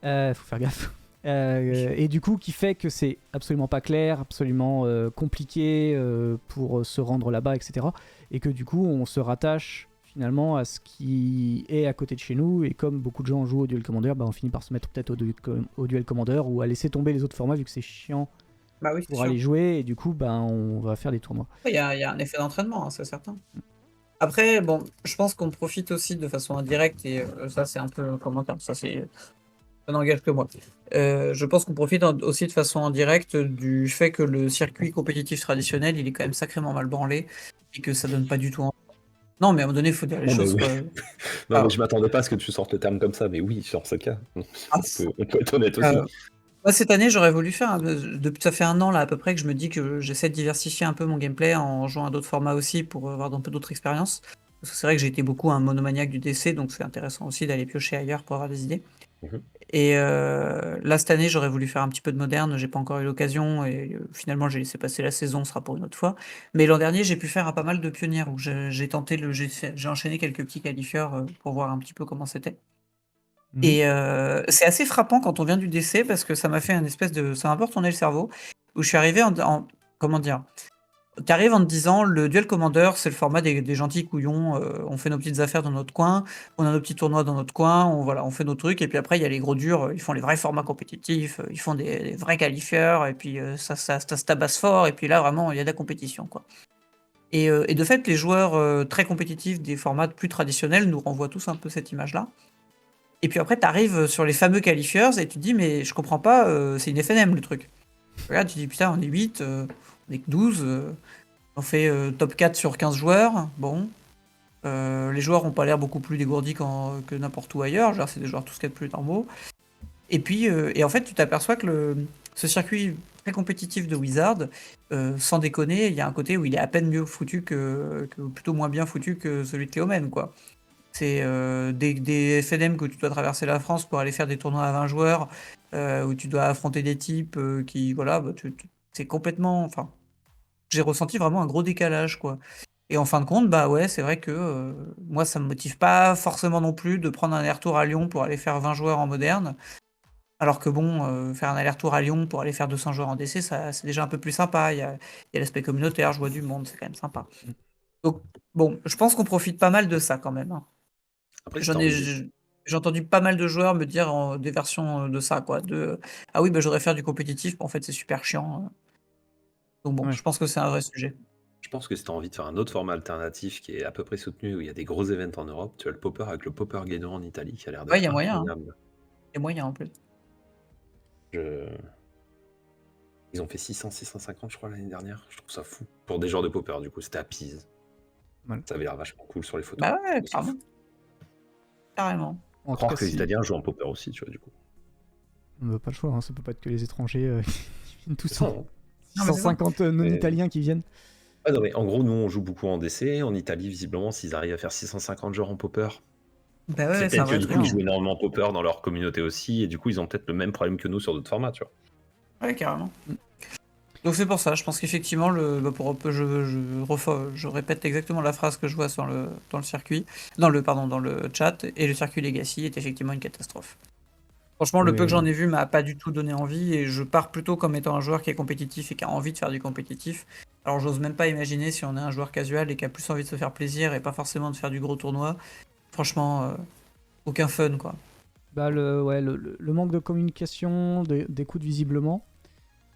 Faut faire gaffe. Et du coup, qui fait que c'est absolument pas clair, absolument compliqué pour se rendre là-bas, etc. Et que du coup, on se rattache finalement à ce qui est à côté de chez nous. Et comme beaucoup de gens jouent au Duel Commander, bah, on finit par se mettre peut-être au Duel Commander ou à laisser tomber les autres formats vu que c'est chiant Bah oui, c'est pour sûr. aller jouer. Et du coup, bah, on va faire des tournois. Il y a un effet d'entraînement, hein, c'est certain. Après, bon, je pense qu'on profite aussi de façon indirecte, et ça, c'est un peu un commentaire, ça n'engage que moi. Je pense qu'on profite aussi de façon indirecte du fait que le circuit compétitif traditionnel, il est quand même sacrément mal branlé, et que ça donne pas du tout envie. Non, mais à un moment donné, il faut dire les Non, mais choses, oui. quoi. Non, Ah. mais je m'attendais pas à ce que tu sortes le terme comme ça, mais oui, sur ce cas, Ah, on peut être honnête aussi. Moi, cette année, j'aurais voulu faire, depuis ça fait un an là à peu près que je me dis que j'essaie de diversifier un peu mon gameplay en jouant à d'autres formats aussi pour avoir un peu d'autres expériences. Parce que c'est vrai que j'ai été beaucoup un monomaniaque du DC, donc c'est intéressant aussi d'aller piocher ailleurs pour avoir des idées. Mhm. Et là, cette année, j'aurais voulu faire un petit peu de moderne, j'ai pas encore eu l'occasion, et finalement, j'ai laissé passer la saison, ce sera pour une autre fois. Mais l'an dernier, j'ai pu faire pas mal de pionnières, où j'ai tenté j'ai enchaîné quelques petits qualifieurs pour voir un petit peu comment c'était. Et c'est assez frappant quand on vient du DC parce que ça m'a fait ça m'a un peu retourné le cerveau, où je suis arrivé comment dire? Tu arrives en te disant: «Le Duel Commander, c'est le format des gentils couillons, on fait nos petites affaires dans notre coin, on a nos petits tournois dans notre coin, on fait nos trucs et puis après il y a les gros durs, ils font les vrais formats compétitifs, ils font des vrais qualifieurs et puis, ça se tabasse fort et puis là vraiment il y a de la compétition, quoi». Et de fait, les joueurs, très compétitifs des formats plus traditionnels nous renvoient tous un peu cette image-là. Et puis après, tu arrives sur les fameux qualifiers et tu te dis: «Mais je comprends pas, c'est une FNM le truc». Tu regardes, tu dis: «Putain, on est 8, on est que 12, on fait top 4 sur 15 joueurs. Bon, les joueurs ont pas l'air beaucoup plus dégourdis que n'importe où ailleurs. Genre, c'est des joueurs tout ce qu'il y a de plus normaux». Et puis, et en fait, tu t'aperçois que ce circuit très compétitif de Wizard, sans déconner, il y a un côté où il est à peine mieux foutu plutôt moins bien foutu que celui de Cléomène, quoi. C'est des FNM que tu dois traverser la France pour aller faire des tournois à 20 joueurs, où tu dois affronter des types qui, voilà, bah, c'est complètement. Enfin, j'ai ressenti vraiment un gros décalage, quoi. Et en fin de compte, bah ouais, c'est vrai que moi, ça me motive pas forcément non plus de prendre un aller-retour à Lyon pour aller faire 20 joueurs en moderne. Alors que bon, faire un aller-retour à Lyon pour aller faire 200 joueurs en DC, ça, c'est déjà un peu plus sympa. Il y a l'aspect communautaire, je vois du monde, c'est quand même sympa. Donc, bon, je pense qu'on profite pas mal de ça quand même, hein. Après, si J'en t'as ai, envie je- J'ai entendu pas mal de joueurs me dire des versions de ça, quoi. Ah oui, bah, j'aurais faire du compétitif, mais en fait, c'est super chiant. Donc bon, Ouais. je pense que c'est un vrai sujet. Je pense que si tu as envie de faire un autre format alternatif qui est à peu près soutenu, où il y a des gros events en Europe, tu as le Popper avec le Popper Gaino en Italie qui a l'air Ouais, il d'être y a moyen, hein. incroyable. Il y a moyen en plus. Je- Ils ont fait 600-650, je crois, l'année dernière. Je trouve ça fou. Pour des joueurs de Popper, du coup, c'était à Pise. Mal. Ça avait l'air vachement cool sur les photos. Bah ouais, Je trouve ça carrément. fou. Carrément. En tout Croire cas, que les si- Italiens jouent en Popper aussi, tu vois, du coup. on n'a pas le choix, hein, ça peut pas être que les étrangers qui viennent tous C'est ça, en hein. Non, mais c'est ça. 650 non-italiens qui viennent. Ah non, mais en gros, nous, on joue beaucoup en DC. En Italie, visiblement, s'ils arrivent à faire 650 joueurs en Popper, Bah ouais, c'est c'est un peut-être que vrai du truc. coup, ils jouent énormément en Popper dans leur communauté aussi, et du coup, ils ont peut-être le même problème que nous sur d'autres formats, tu vois. Ouais, carrément. Mm. Donc c'est pour ça, je pense qu'effectivement, je répète exactement la phrase que je vois dans le circuit, dans le chat, et le circuit Legacy est effectivement une catastrophe. Franchement, le peu que j'en ai vu m'a pas du tout donné envie, et je pars plutôt comme étant un joueur qui est compétitif et qui a envie de faire du compétitif. Alors j'ose même pas imaginer si on est un joueur casual et qui a plus envie de se faire plaisir et pas forcément de faire du gros tournoi. Franchement, aucun fun, quoi. Bah, le manque de communication, d'écoute visiblement.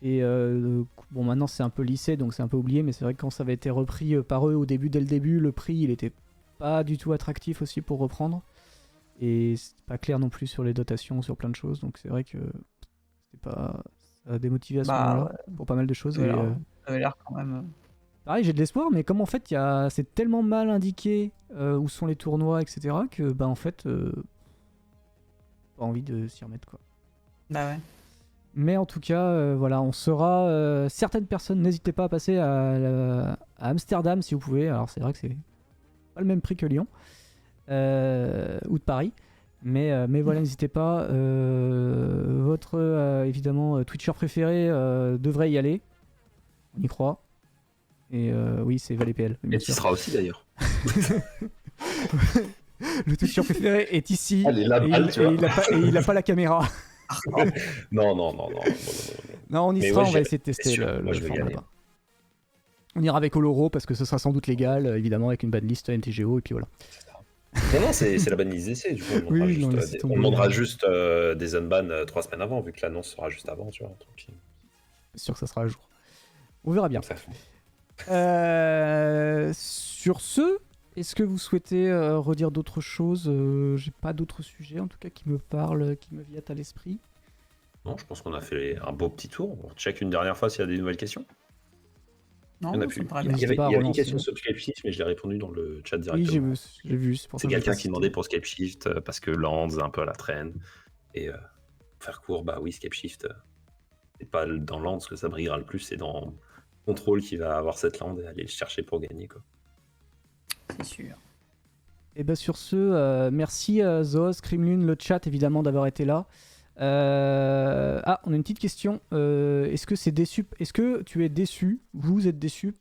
Et bon, maintenant c'est un peu lissé, donc c'est un peu oublié, mais c'est vrai que quand ça avait été repris par eux dès le début, le prix il était pas du tout attractif aussi pour reprendre. Et c'est pas clair non plus sur les dotations, sur plein de choses, donc c'est vrai que c'était pas. Ça a démotivé à ce Bah, moment-là pour pas mal de choses. Ça avait Et, l'air ça avait l'air quand même. pareil, j'ai de l'espoir, mais comme en fait c'est tellement mal indiqué où sont les tournois, etc., que bah en fait, pas envie de s'y remettre quoi. Bah ouais. Mais en tout cas, voilà, on sera. Certaines personnes, n'hésitez pas à passer à Amsterdam si vous pouvez. Alors c'est vrai que c'est pas le même prix que Lyon ou de Paris. Mais voilà, n'hésitez pas. Votre évidemment Twitcher préféré devrait y aller. On y croit. Et oui, c'est ValetPL. Et Bien qui sûr. sera aussi d'ailleurs. Le Twitcher préféré est ici. Allez, la et balle, il- tu et vois. il a pas la caméra. Non. Non, on y Mais sera, ouais, on va j'irai, essayer de c'est tester sûr. le Moi, je veux y format aller. là-bas. On ira avec Oloro parce que ce sera sans doute légal, évidemment, avec une banlist NTGO, et puis voilà. Non, c'est la bonne liste d'essai. Du coup, on Oui, demandera oui, juste, non, laissez tomber. on demandera juste des unbans 3 semaines avant, vu que l'annonce sera juste avant, tu vois. Tranquille. C'est sûr que ça sera à jour. On verra bien. Comme ça. Sur ce, est-ce que vous souhaitez redire d'autres choses J'ai pas d'autres sujets, en tout cas, qui me parlent, qui me viennent à l'esprit. Non, je pense qu'on a fait un beau petit tour. On check une dernière fois s'il y a des nouvelles questions. Non, Il y en a ça plus. me paraît Il bien. y N'hésitez avait, pas à il y avait une relancer. question sur Skype-Shift, mais je l'ai répondu dans le chat Oui, directement. j'ai vu, c'est pour ça C'est que j'ai quelqu'un pas qui cité. demandait pour Skype-Shift parce que Lands est un peu à la traîne. Et pour faire court, bah oui, Skype-Shift, c'est pas dans Lands que ça brillera le plus, c'est dans Control qui va avoir cette land et aller le chercher pour gagner, quoi. C'est sûr. Et bah sur ce, merci Zoos, Krimlun, le chat évidemment d'avoir été là. Ah, on a une petite question. Est-ce que tu es déçu, vous êtes déçu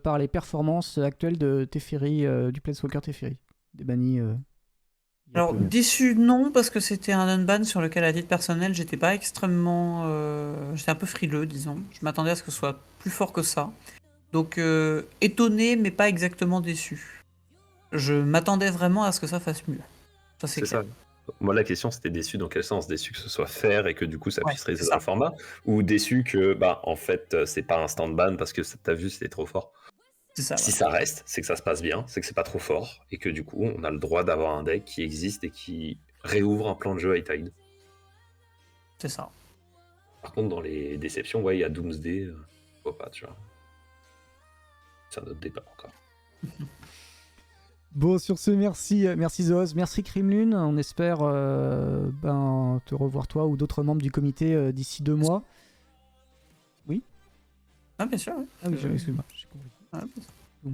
par les performances actuelles de Teferi, du Planeswalker Teferi, des bannis il y a Alors, peu. déçu, non, parce que c'était un unban sur lequel, à titre personnel, j'étais pas extrêmement. J'étais un peu frileux, disons. Je m'attendais à ce que ce soit plus fort que ça. Donc, étonné, mais pas exactement déçu. Je m'attendais vraiment à ce que ça fasse mieux. Ça, c'est C'est clair. ça. Moi, la question, c'était déçu dans quel sens? Déçu que ce soit fair et que du coup, ça Ouais, puisse rester c'est dans le ça. format? Ou déçu que, bah, en fait, c'est pas un stand ban parce que t'as vu, c'était trop fort? C'est ça, Si voilà. ça reste, c'est que ça se passe bien, c'est que c'est pas trop fort et que du coup, on a le droit d'avoir un deck qui existe et qui réouvre un plan de jeu à Tide. C'est ça. Par contre, dans les déceptions, ouais, il y a Doomsday, pourquoi pas, tu vois. C'est un autre débat encore. Bon, sur ce, merci Zoos, merci Krimlun. On espère te revoir toi ou d'autres membres du comité d'ici 2 mois. Ah, bien sûr, oui. Ah oui, excuse-moi, j'ai compris. Ouais,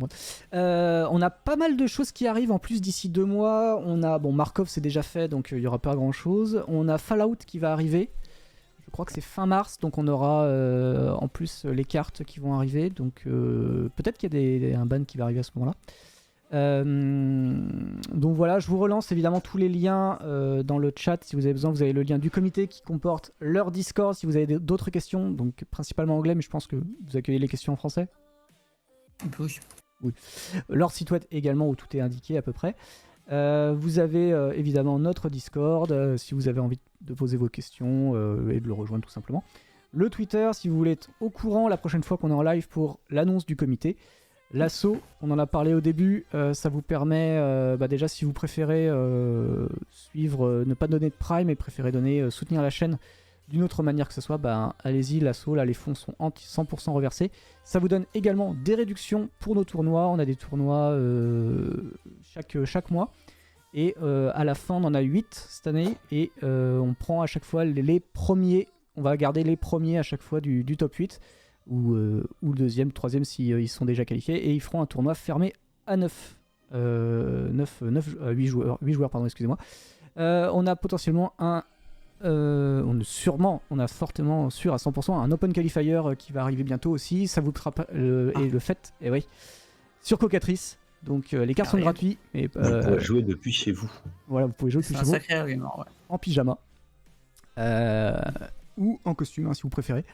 On a pas mal de choses qui arrivent en plus d'ici 2 mois. On a, bon, Markov c'est déjà fait, donc il y aura pas grand chose. On a Fallout qui va arriver. Je crois que c'est fin mars, donc on aura en plus les cartes qui vont arriver. Donc peut-être qu'il y a un ban qui va arriver à ce moment-là. Donc voilà, je vous relance évidemment tous les liens dans le chat si vous avez besoin. Vous avez le lien du comité qui comporte leur Discord si vous avez d'autres questions, donc principalement anglais, mais je pense que vous accueillez les questions en français. Oui. Leur site web également où tout est indiqué à peu près. Vous avez évidemment notre Discord si vous avez envie de poser vos questions et de le rejoindre tout simplement. Le Twitter si vous voulez être au courant la prochaine fois qu'on est en live pour l'annonce du comité. L'assaut, on en a parlé au début, ça vous permet déjà si vous préférez suivre, ne pas donner de Prime et préférez soutenir la chaîne d'une autre manière que ce soit, allez-y, l'assaut, là les fonds sont 100% reversés. Ça vous donne également des réductions pour nos tournois, on a des tournois chaque mois. Et à la fin on en a 8 cette année et on prend à chaque fois les premiers, on va garder les premiers à chaque fois du top 8 ou le deuxième, troisième si ils sont déjà qualifiés et ils feront un tournoi fermé à 8 joueurs, pardon, excusez-moi. On a potentiellement on a fortement sûr à 100% un Open Qualifier qui va arriver bientôt aussi. Ça vous et le fait, et oui, sur Cocatrice. Donc les cartes sont gratuits. Et, vous pouvez jouer depuis chez vous. Voilà, vous pouvez jouer depuis chez vous. C'est un sacré argument, ouais. En pyjama. Ou en costume, si vous préférez.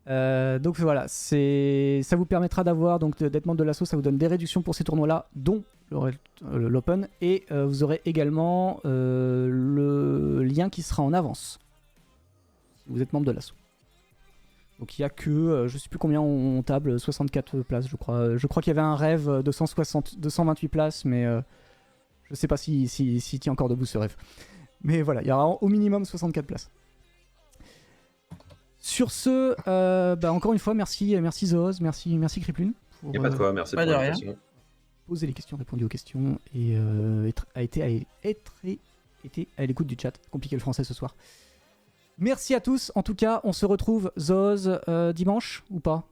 Donc voilà, ça vous permettra d'être membre de l'asso, ça vous donne des réductions pour ces tournois-là, dont l'Open, et vous aurez également le lien qui sera en avance si vous êtes membre de l'asso. Donc il n'y a que, je sais plus combien on table, 64 places je crois. Je crois qu'il y avait un rêve de 228 places, mais je sais pas s'il tient encore debout ce rêve. Mais voilà, il y aura au minimum 64 places. Sur ce, encore une fois, merci Zoz, merci Kriplun. Il n'y a pas de quoi, merci pour l'invitation. Poser les questions, répondre aux questions et être à l'écoute du chat. Compliqué le français ce soir. Merci à tous. En tout cas, on se retrouve Zoz dimanche ou pas?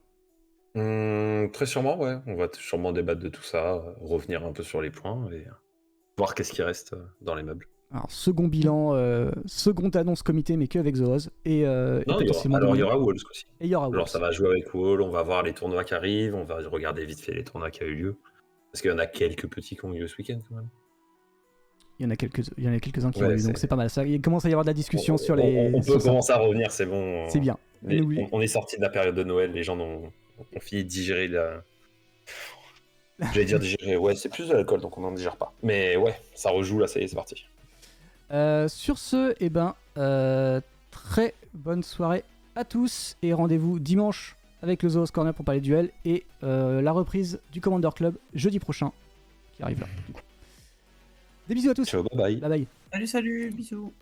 Très sûrement, ouais. On va sûrement débattre de tout ça, revenir un peu sur les points et voir qu'est-ce qui reste dans les meubles. Alors, second bilan, seconde annonce comité, mais qu'avec Zoz. Il y aura Walls aussi. Et il y aura Walls. Alors, ça va jouer avec Wall, on va voir les tournois qui arrivent, on va regarder vite fait les tournois qui ont eu lieu. Parce qu'il y en a quelques petits qui ont eu lieu ce week-end quand même. Il y en a quelques-uns qui ont eu, donc c'est pas mal. Ça, il commence à y avoir de la discussion sur les. On peut commencer à revenir, c'est bon. C'est bien. On est sorti de la période de Noël, les gens ont fini de digérer la. J'allais dire digérer, ouais, c'est plus de l'alcool donc on n'en digère pas. Mais ouais, ça rejoue là, ça y est, c'est parti. Sur ce, très bonne soirée à tous et rendez-vous dimanche avec le Zoos Corner pour parler de duel et la reprise du Commander Club jeudi prochain qui arrive là. Du coup. Des bisous à tous. Ciao, bye bye. Bye bye. Salut, bisous.